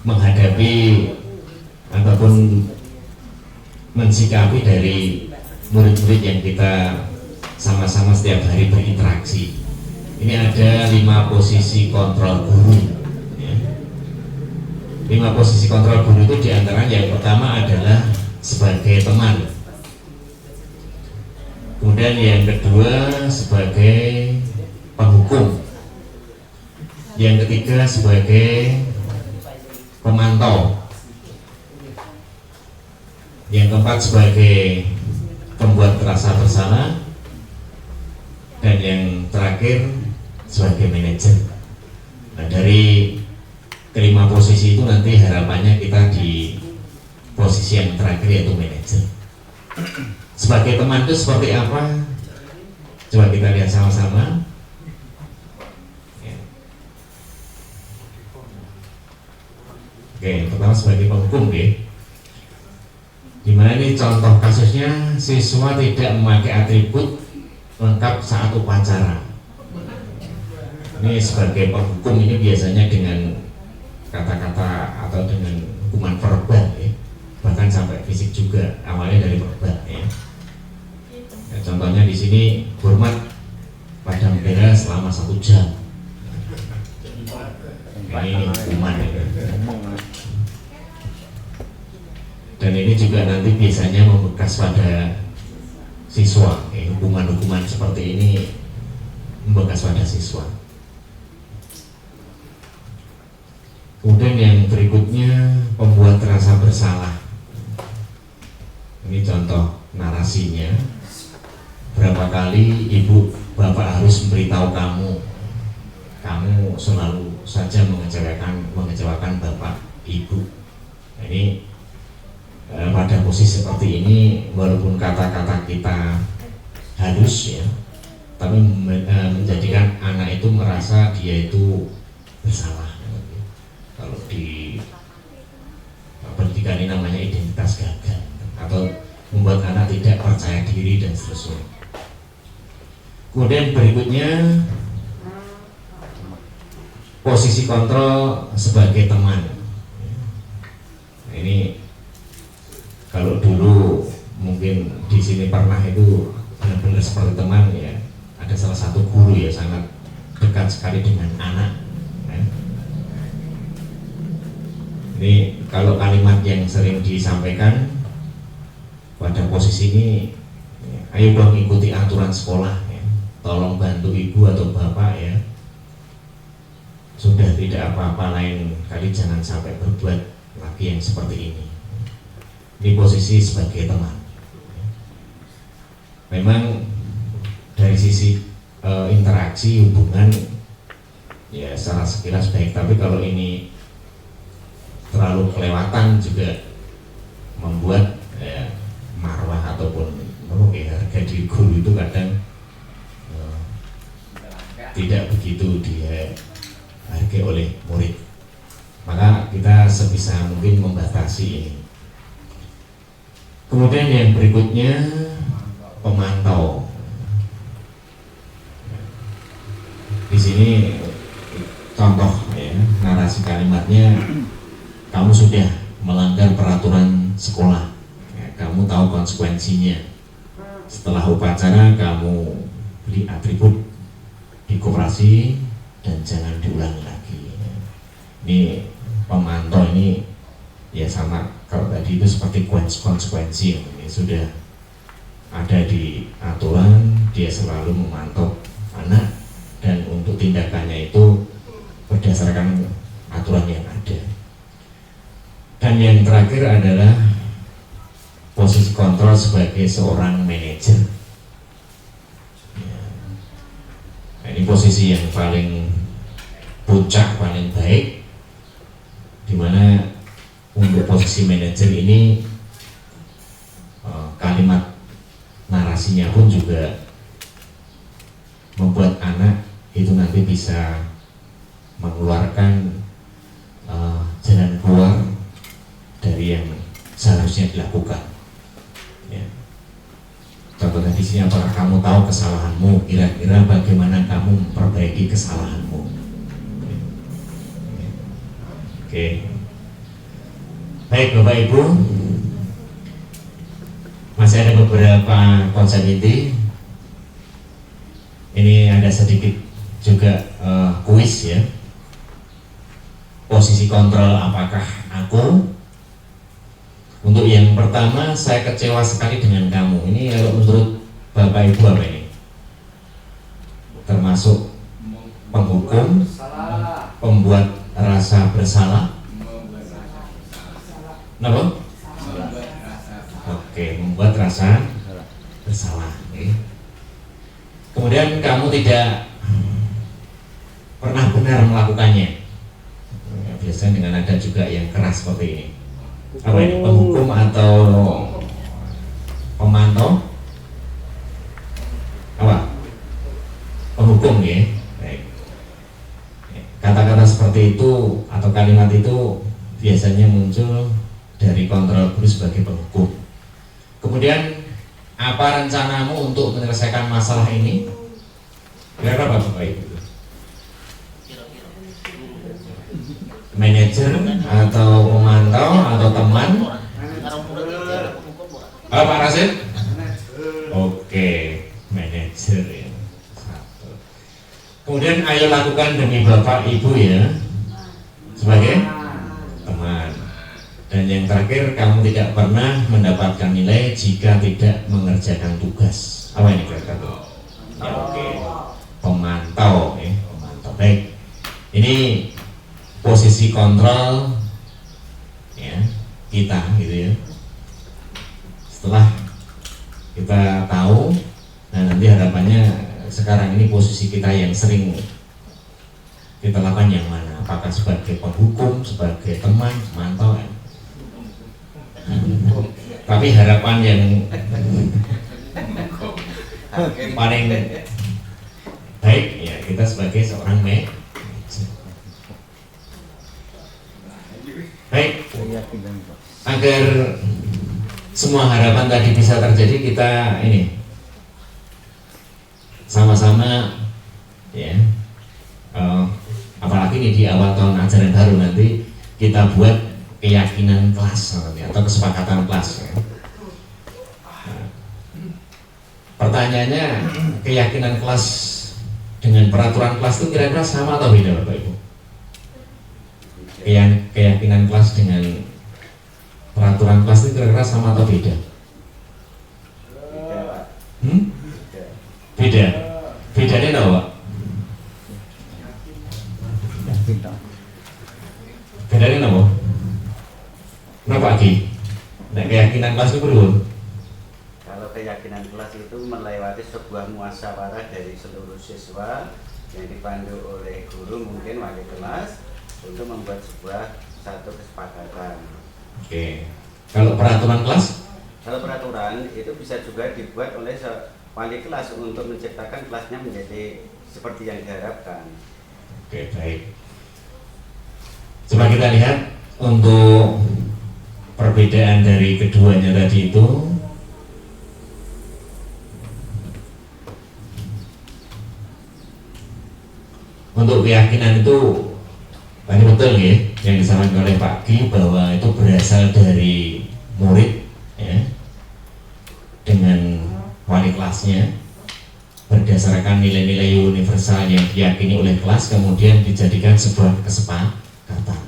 menghadapi ataupun mensikapi dari murid-murid yang kita sama-sama setiap hari berinteraksi. Ini ada 5 posisi kontrol guru ya. 5 posisi kontrol guru itu diantaranya yang pertama adalah sebagai teman. Kemudian yang kedua sebagai penghukum, yang ketiga sebagai pemantau, yang keempat sebagai pembuat rasa bersalah, dan yang terakhir sebagai manajer. Nah, dari kelima posisi itu nanti harapannya kita di posisi yang terakhir yaitu manajer. Sebagai teman itu seperti apa? Coba kita lihat sama-sama. Ya. Oke, pertama sebagai penghukum ya. Dimana ini contoh kasusnya siswa tidak memakai atribut lengkap saat upacara. Ini sebagai penghukum ini biasanya dengan kata-kata atau dengan hukuman verbal ya. Bahkan sampai fisik juga, awalnya dari verbal ya. Ya, contohnya di sini hormat padang merah selama 1 jam. Ini hukuman ya. Dan ini juga nanti biasanya membekas pada siswa. Hukuman-hukuman seperti ini membekas pada siswa. Kemudian yang berikutnya, pembuat rasa bersalah. Ini contoh narasinya. Berapa kali ibu bapak harus memberitahu kamu selalu saja mengecewakan bapak ibu. Nah, ini pada posisi seperti ini, walaupun kata-kata kita halus ya, tapi menjadikan anak itu merasa dia itu bersalah. Kalau di pendidikan ini namanya identitas gagal, atau membuat anak tidak percaya diri dan seterusnya. Kemudian berikutnya, posisi kontrol sebagai teman. Nah, ini kalau dulu mungkin di sini pernah itu benar-benar seperti teman ya. Ada salah satu guru ya sangat dekat sekali dengan anak. Ini kalau kalimat yang sering disampaikan pada posisi ini, ayo dong ikuti aturan sekolah ya. Tolong bantu ibu atau bapak ya. Sudah tidak apa-apa, lain kali jangan sampai berbuat lagi yang seperti ini. Ini posisi sebagai teman. Memang dari sisi interaksi hubungan ya secara sekilas baik, tapi kalau ini terlalu kelewatan juga membuat marwah ataupun harga diri guru itu kadang tidak begitu dihargai oleh murid. Maka kita sebisa mungkin membatasi ini. Kemudian yang berikutnya, pemantau. Di sini contoh ya, narasi kalimatnya, kamu sudah melanggar peraturan sekolah ya, kamu tahu konsekuensinya. Setelah upacara kamu beli atribut di koperasi dan jangan diulangi lagi. Ini pemantau ini ya sama kalau tadi itu seperti konsekuensi. Ini sudah ada di aturan, dia selalu memantau anak dan untuk tindakannya itu berdasarkan aturan yang ada. Dan yang terakhir adalah posisi kontrol sebagai seorang manajer. Nah, ini posisi yang paling puncak, paling baik, dimana untuk posisi manajer ini kalimat narasinya pun juga membuat anak itu nanti bisa mengeluarkan jalan keluar dari yang seharusnya dilakukan. Ya. Contohnya di sini, apakah kamu tahu kesalahanmu? Kira-kira bagaimana kamu memperbaiki kesalahanmu? Ya. Ya. Oke. Baik Bapak Ibu, masih ada beberapa konsep inti. Ini ada sedikit juga kuis ya. Posisi kontrol apakah aku? Untuk yang pertama, saya kecewa sekali dengan kamu. Ini kalau menurut Bapak Ibu apa ini? Termasuk penghukum, pembuat rasa bersalah. Kenapa? Oke, membuat rasa bersalah. Kemudian kamu tidak pernah benar melakukannya. Biasanya dengan nada juga yang keras seperti ini. Apa ini, penghukum atau pemantau? Apa? Penghukum ya. Baik. Kata-kata seperti itu atau kalimat itu biasanya muncul dari kontrol guru sebagai penghukum. Kemudian apa rencanamu untuk menyelesaikan masalah ini? Kira-kira apa Bapak Ibu? Manajer atau pemantau atau teman? Pak Rasid? Oke, manajer ya. Satu. Kemudian ayo lakukan demi Bapak Ibu ya, sebagai teman. Dan yang terakhir, kamu tidak pernah mendapatkan nilai jika tidak mengerjakan tugas. Apa ini kira-kira? Ya oke. Pemantau ya, pemantau. Baik. Ini posisi kontrol ya kita gitu ya. Setelah kita tahu, nah nanti harapannya sekarang ini posisi kita yang sering kita lakukan yang mana? Apakah sebagai penghukum, sebagai teman, mantau ya? Tapi harapan yang paling baik ya kita sebagai seorang manajer. Baik, agar semua harapan tadi bisa terjadi, kita ini sama-sama ya, apalagi ini di awal tahun ajaran baru nanti kita buat keyakinan kelas nanti, atau kesepakatan kelas ya. Nah, pertanyaannya, keyakinan kelas dengan peraturan kelas itu kira-kira sama atau beda Bapak Ibu? Keyakinan kelas dengan peraturan kelas itu kira-kira sama atau beda? Beda. Bedanya apa Pak? Bedanya apa? Kenapa Ki? Nah, keyakinan kelas itu berubah? Kalau keyakinan kelas itu melewati sebuah musyawarah dari seluruh siswa yang dipandu oleh guru, mungkin wali kelas, untuk membuat satu kesepakatan. Oke. Kalau peraturan kelas? Kalau peraturan itu bisa juga dibuat oleh wali kelas untuk menciptakan kelasnya menjadi seperti yang diharapkan. Oke, baik. Coba kita lihat untuk perbedaan dari keduanya tadi itu. Untuk keyakinan itu tadi betul ya, yang disampaikan oleh Pak Ki, bahwa itu berasal dari murid ya, dengan wali kelasnya, berdasarkan nilai-nilai universal yang diyakini oleh kelas, kemudian dijadikan sebuah kesepakatan.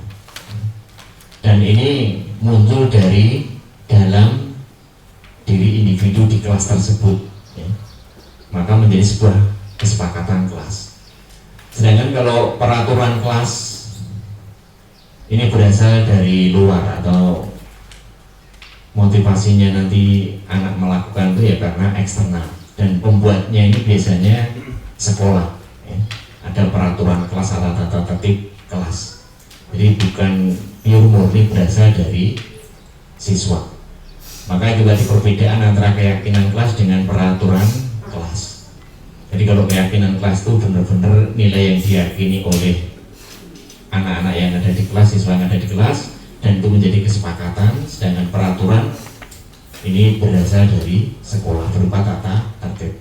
Dan ini muncul dari dalam diri individu di kelas tersebut ya. Maka menjadi sebuah kesepakatan kelas. Sedangkan kalau peraturan kelas ini berasal dari luar, atau motivasinya nanti anak melakukan itu ya karena eksternal, dan pembuatnya ini biasanya sekolah ya. Ada peraturan kelas atau tata tertib kelas, jadi bukan pure murni berasal dari siswa. Maka itu tadi perbedaan antara keyakinan kelas dengan peraturan kelas. Jadi kalau keyakinan kelas itu benar-benar nilai yang diyakini oleh anak-anak yang ada di kelas, siswa yang ada di kelas, dan itu menjadi kesepakatan. Sedangkan peraturan ini berasal dari sekolah berupa tata tertib.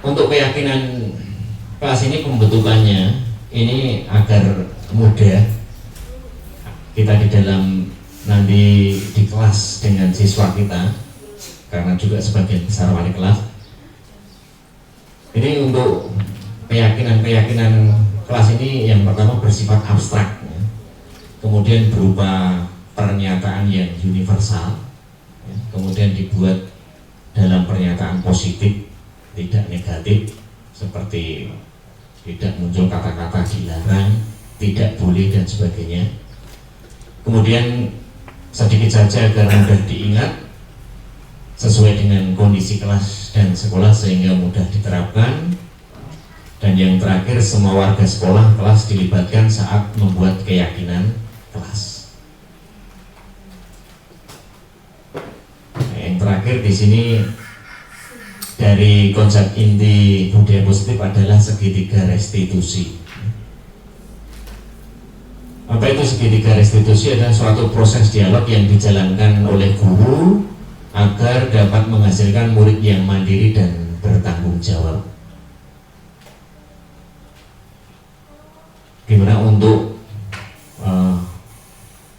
Untuk keyakinan kelas ini, pembentukannya ini agar mudah kita di dalam nanti di kelas dengan siswa kita, karena juga sebagian besar wali kelas. Ini untuk keyakinan kelas ini yang pertama bersifat abstrak ya. Kemudian berupa pernyataan yang universal ya. Kemudian dibuat dalam pernyataan positif, tidak negatif, seperti tidak muncul kata-kata dilarang, tidak boleh, dan sebagainya. Kemudian sedikit saja agar mudah diingat, sesuai dengan kondisi kelas dan sekolah sehingga mudah diterapkan. Dan yang terakhir, semua warga sekolah kelas dilibatkan saat membuat keyakinan kelas. Nah, yang terakhir di sini dari konsep inti budaya positif adalah segitiga restitusi. Apa itu segitiga restitusi? Adalah suatu proses dialog yang dijalankan oleh guru agar dapat menghasilkan murid yang mandiri dan bertanggung jawab. Gimana untuk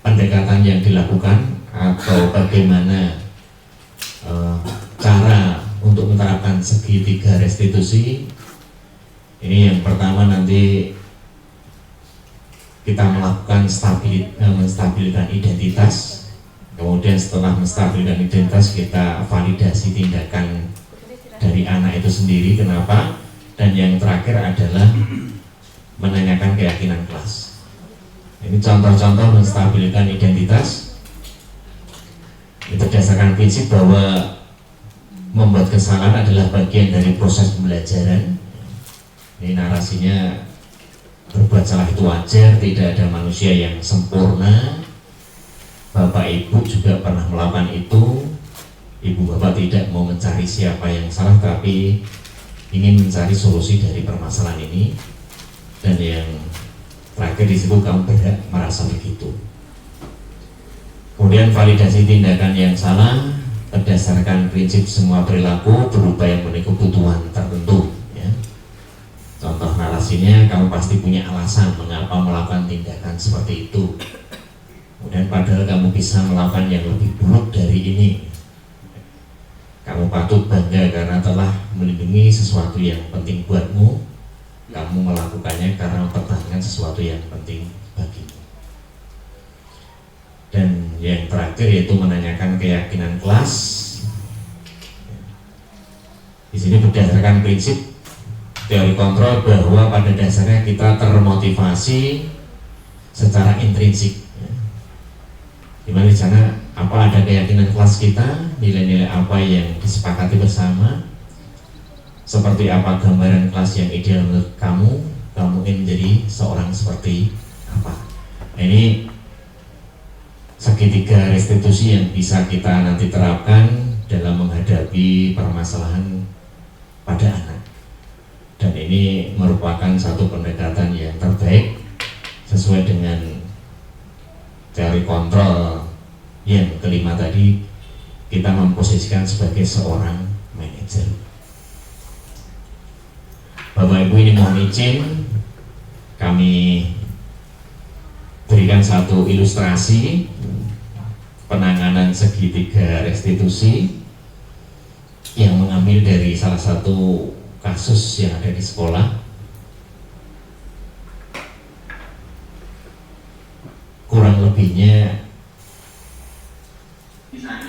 pendekatan yang dilakukan, atau bagaimana cara untuk menerapkan segitiga restitusi. Ini yang pertama, nanti kita melakukan menstabilkan identitas. Kemudian setelah menstabilkan identitas, kita validasi tindakan dari anak itu sendiri, kenapa. Dan yang terakhir adalah menanyakan keyakinan kelas. Ini contoh-contoh menstabilkan identitas. Itu berdasarkan prinsip bahwa membuat kesalahan adalah bagian dari proses pembelajaran. Ini narasinya, berbuat salah itu wajar, tidak ada manusia yang sempurna. Bapak Ibu juga pernah melakukan itu. Ibu Bapak tidak mau mencari siapa yang salah, tapi ingin mencari solusi dari permasalahan ini. Dan yang terakhir di situ, kamu berhak merasa begitu. Kemudian validasi tindakan yang salah berdasarkan prinsip semua perilaku berupaya memenuhi kebutuhan tertentu. Ya. Contoh narasinya, kamu pasti punya alasan mengapa melakukan tindakan seperti itu. Kemudian padahal kamu bisa melakukan yang lebih buruk dari ini. Kamu patut bangga karena telah melindungi sesuatu yang penting buatmu. Kamu melakukannya karena mempertahankan sesuatu yang penting bagimu. Dan yang terakhir yaitu menanyakan keyakinan kelas. Di sini berdasarkan prinsip teori kontrol bahwa pada dasarnya kita termotivasi secara intrinsik. Dimana di sana apa ada keyakinan kelas kita, nilai-nilai apa yang disepakati bersama, seperti apa gambaran kelas yang ideal menurut kamu ingin menjadi seorang seperti apa. Nah, ini segitiga restitusi yang bisa kita nanti terapkan dalam menghadapi permasalahan pada anak. Dan ini merupakan satu pendekatan yang terbaik sesuai dengan teori kontrol yang kelima tadi, kita memposisikan sebagai seorang manajer. Bapak Ibu, ini mohon izin kami berikan satu ilustrasi penanganan segitiga restitusi yang mengambil dari salah satu kasus yang ada di sekolah. Kurang lebihnya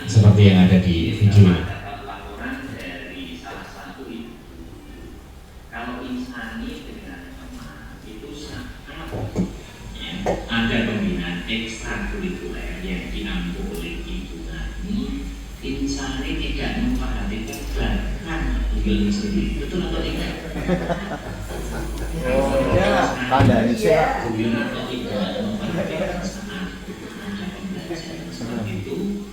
seperti yang ada di video ini. Laporan dari salah satu ibu, kalau insani dengan teman itu sangat ada pembinaan ekstrakurikuler yang diambil oleh ibu Nani. Insani tidak memperhatikan bahkan beliau sendiri, betul atau tidak? Oh ya, tanda saya. Beliau tidak memperhatikan saat ada pembelajaran seperti itu.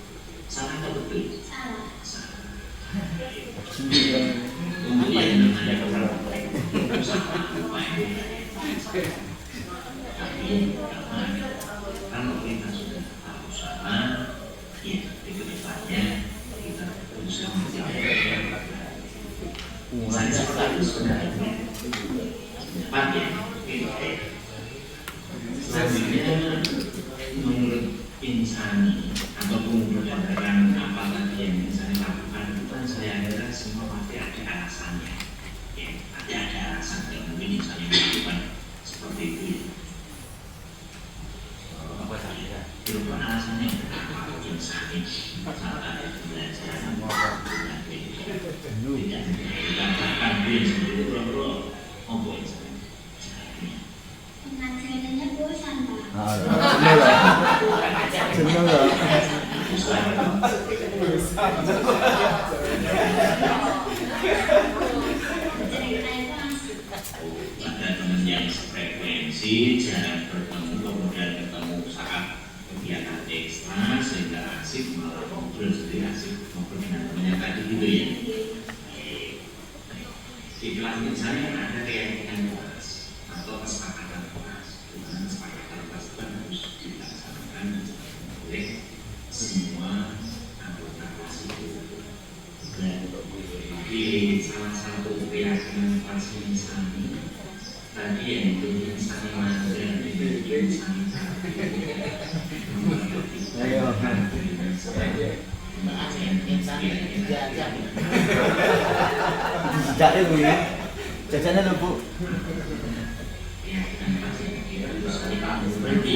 Salah atau betul? Salah. Untuk yang namanya usaha tapi kalau kita sudah tahu usaha, ya di kedepannya kita berusaha menjaga. Saya selalu sebenarnya cepat ya. Selanjutnya menurut insani ataupun berdasarkan apa tadi yang insani lakukan itu kan saya kira semua pasti ada alasannya. Ya, pasti ada alasan yang mungkin insani melakukan seperti itu. Apa saja? Berupa alasannya apa insani saat ada pembelajaran tidak dikatakan dia sendiri bro apa insani? Pengajarannya bosan, Pak. Seneng lah. Ada teman yang sefrekuensi, jarang bertemu, kemudian ketemu saat kegiatan ekstra sehingga asik malah ngobrol sendiri, asik ngobrol dengan temannya tadi gitu ya. Di kelas misalnya ada keyakinan kelas atau kesepakatan kelas, dengan kesepakatan kelas itu harus dilaksanakan oleh semua anggota kelas itu. Dan di salah satu keyakinan kelas insani tadi yang itu insani manja, itu insani tadi insani Sejak itu ya. Jajannya lho Bu. Ya kita pasti kita harus berarti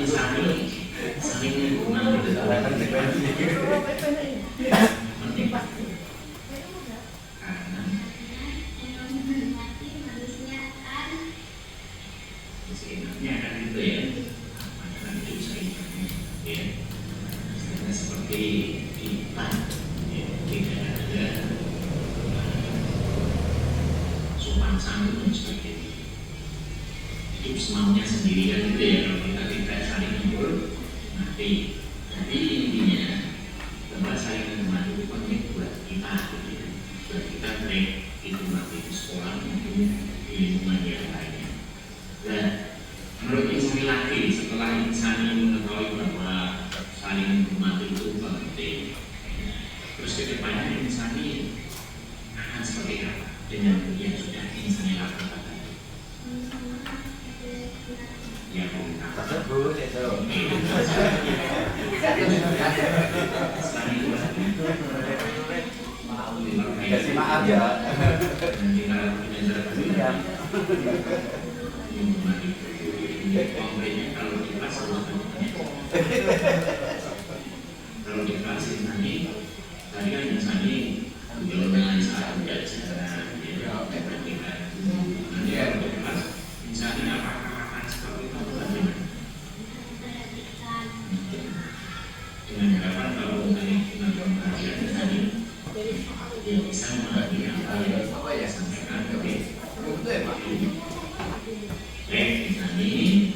saling menghubungkan karena sebenarnya kan itu ya makanan itu seimbang ya karena seperti kita ya, tidak ada sopan santun dan sebagainya hidup semaunya sendiri kan gitu ya kalau kita tidak saling menghormati jadi intinya bahwa saling menghormati itu penting buat kita gitu. Buat kita baik itu nanti di sekolah maupun di lingkungan yang lainnya. Dan menurut Insani lagi setelah Insani mengetahui bahwa saling menghormati itu penting, terus kedepannya Insani akan seperti apa dengan yang sudah Insani lakukan tadi? Ya, Tersebut itu. Kasih maaf ya. Kalau di kelas Insani tadi kan Insani dengan saat belajar nanti kalau di kelas Insani apakah akan seperti itu atau bagaimana? Dengan harapan kalau nanti kita memperhatikan Insani dia bisa memahami apa yang sampaikan ke Insani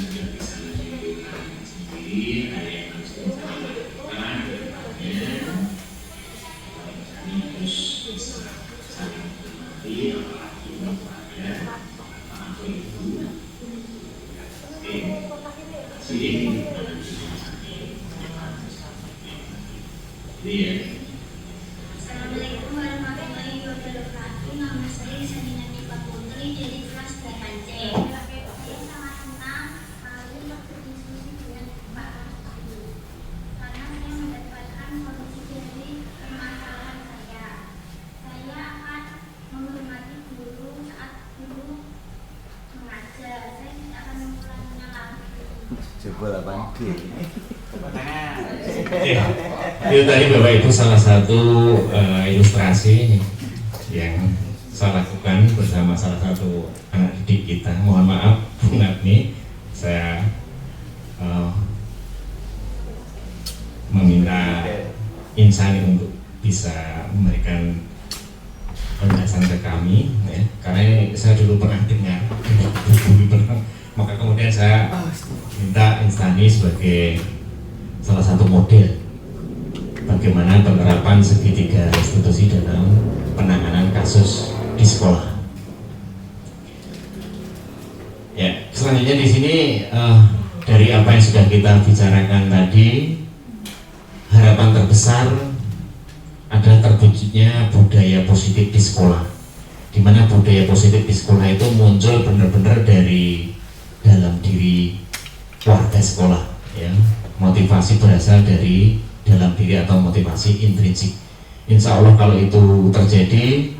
sudah bisa menyimpulkan sendiri ada yang harus kita lakukan Insani harus bisa saling mengerti apalagi kepada Pak Ibu sini ya. Assalamualaikum warahmatullahi wabarakatuh. Nama saya Sanina Nipa Putri dari kelas 8C. Saya sangat senang sekali berdiskusi dengan Pak Rasul karena saya mendapatkan solusi dari permasalahan saya. Saya akan menghormati guru saat guru mengajar. Saya tidak akan mengulanginya lagi. Coba 8D. Ya, itu tadi Bapak Ibu salah satu ilustrasi yang saya lakukan bersama salah satu anak didik kita. Mohon maaf Bung Agni, saya meminta Insani untuk bisa memberikan penjelasan ke kami, ya, karena ini saya dulu pernah dengar, maka kemudian saya minta Insani sebagai salah satu model bagaimana penerapan segitiga restitusi dalam penanganan kasus di sekolah. Ya, selanjutnya di sini dari apa yang sudah kita bicarakan tadi, harapan terbesar adalah terwujudnya budaya positif di sekolah, di mana budaya positif di sekolah itu muncul benar-benar dari dalam diri warga sekolah, ya. Motivasi berasal dari dalam diri atau motivasi intrinsik. Insya Allah kalau itu terjadi,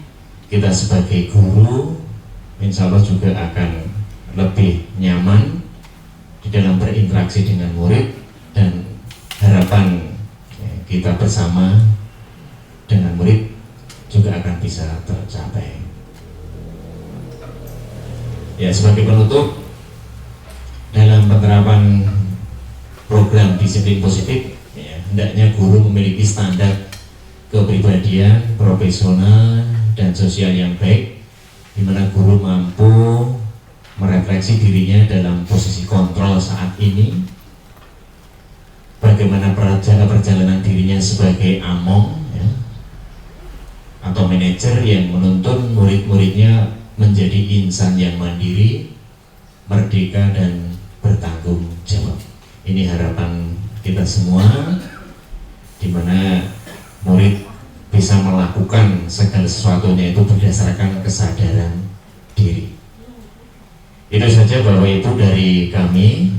kita sebagai guru insya Allah juga akan lebih nyaman di dalam berinteraksi dengan murid, dan harapan kita bersama dengan murid juga akan bisa tercapai. Ya, sebagai penutup, dalam penerapan program disiplin positif, ya, hendaknya guru memiliki standar kepribadian, profesional, dan sosial yang baik, di mana guru mampu merefleksi dirinya dalam posisi kontrol saat ini, bagaimana perjalanan dirinya sebagai among, ya, atau manajer yang menuntun murid-muridnya menjadi insan yang mandiri, merdeka, dan bertanggung jawab. Ini harapan kita semua, di mana murid bisa melakukan segala sesuatunya itu berdasarkan kesadaran diri. Itu saja Bapak Ibu dari kami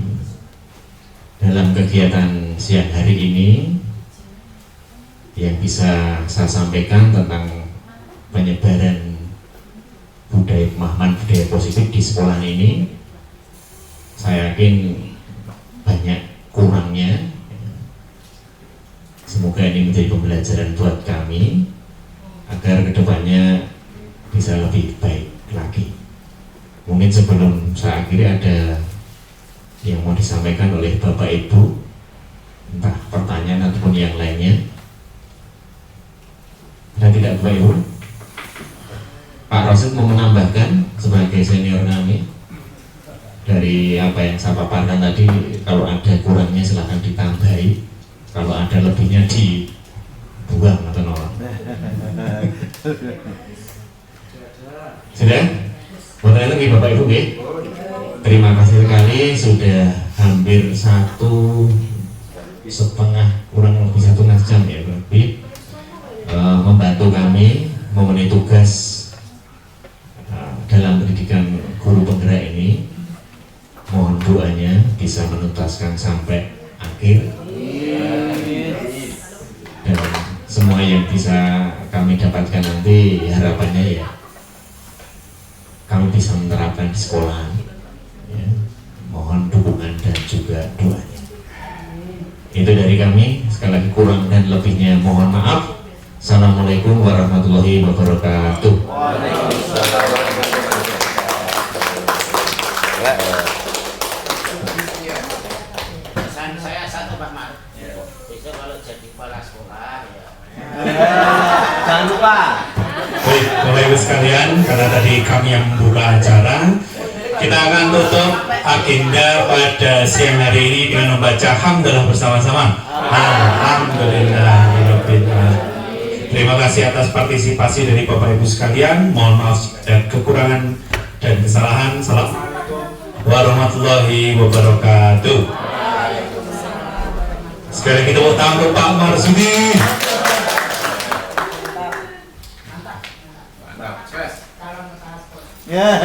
dalam kegiatan siang hari ini yang bisa saya sampaikan tentang penyebaran budaya pemahaman budaya positif di sekolah ini, saya yakin banyak kurangnya. Semoga ini menjadi pembelajaran buat kami agar kedepannya bisa lebih baik lagi. Mungkin sebelum saya akhiri ada yang mau disampaikan oleh Bapak Ibu, entah pertanyaan ataupun yang lainnya. Ada tidak Bapak Ibu? Pak Rosid mau menambahkan sebagai senior kami dari apa yang saya paparkan tadi. Kalau ada kurangnya silahkan ditambahi, kalau ada lebihnya dibuang atau nolak. Sudah? Boleh lagi Bapak Ibu, ya? Terima kasih sekali, sudah hampir 1,5 kurang lebih 1,5 jam ya lebih membantu kami memenuhi tugas dalam pendidikan guru penggerak ini. Mohon doanya bisa menuntaskan sampai akhir, dan semua yang bisa kami dapatkan nanti harapannya ya kami bisa menerapkan di sekolah ya. Mohon dukungan dan juga doanya. Itu dari kami, sekali lagi kurang dan lebihnya mohon maaf. Assalamualaikum warahmatullahi wabarakatuh. Pesan saya satu Pak Mar. Besok kalau jadi kepala sekolah ya. Jangan lupa. Baik, Bapak Ibu sekalian, karena tadi kami yang membuka acara, kita akan tutup agenda pada siang hari ini dengan membaca hamdalah bersama-sama. Alhamdulillahirabbil alamin. Terima kasih atas partisipasi dari Bapak Ibu sekalian. Mohon maaf dan kekurangan dan kesalahan. Assalamualaikum warahmatullahi wabarakatuh. Sekali lagi tepuk tangan untuk Pak Marsudi. Ya.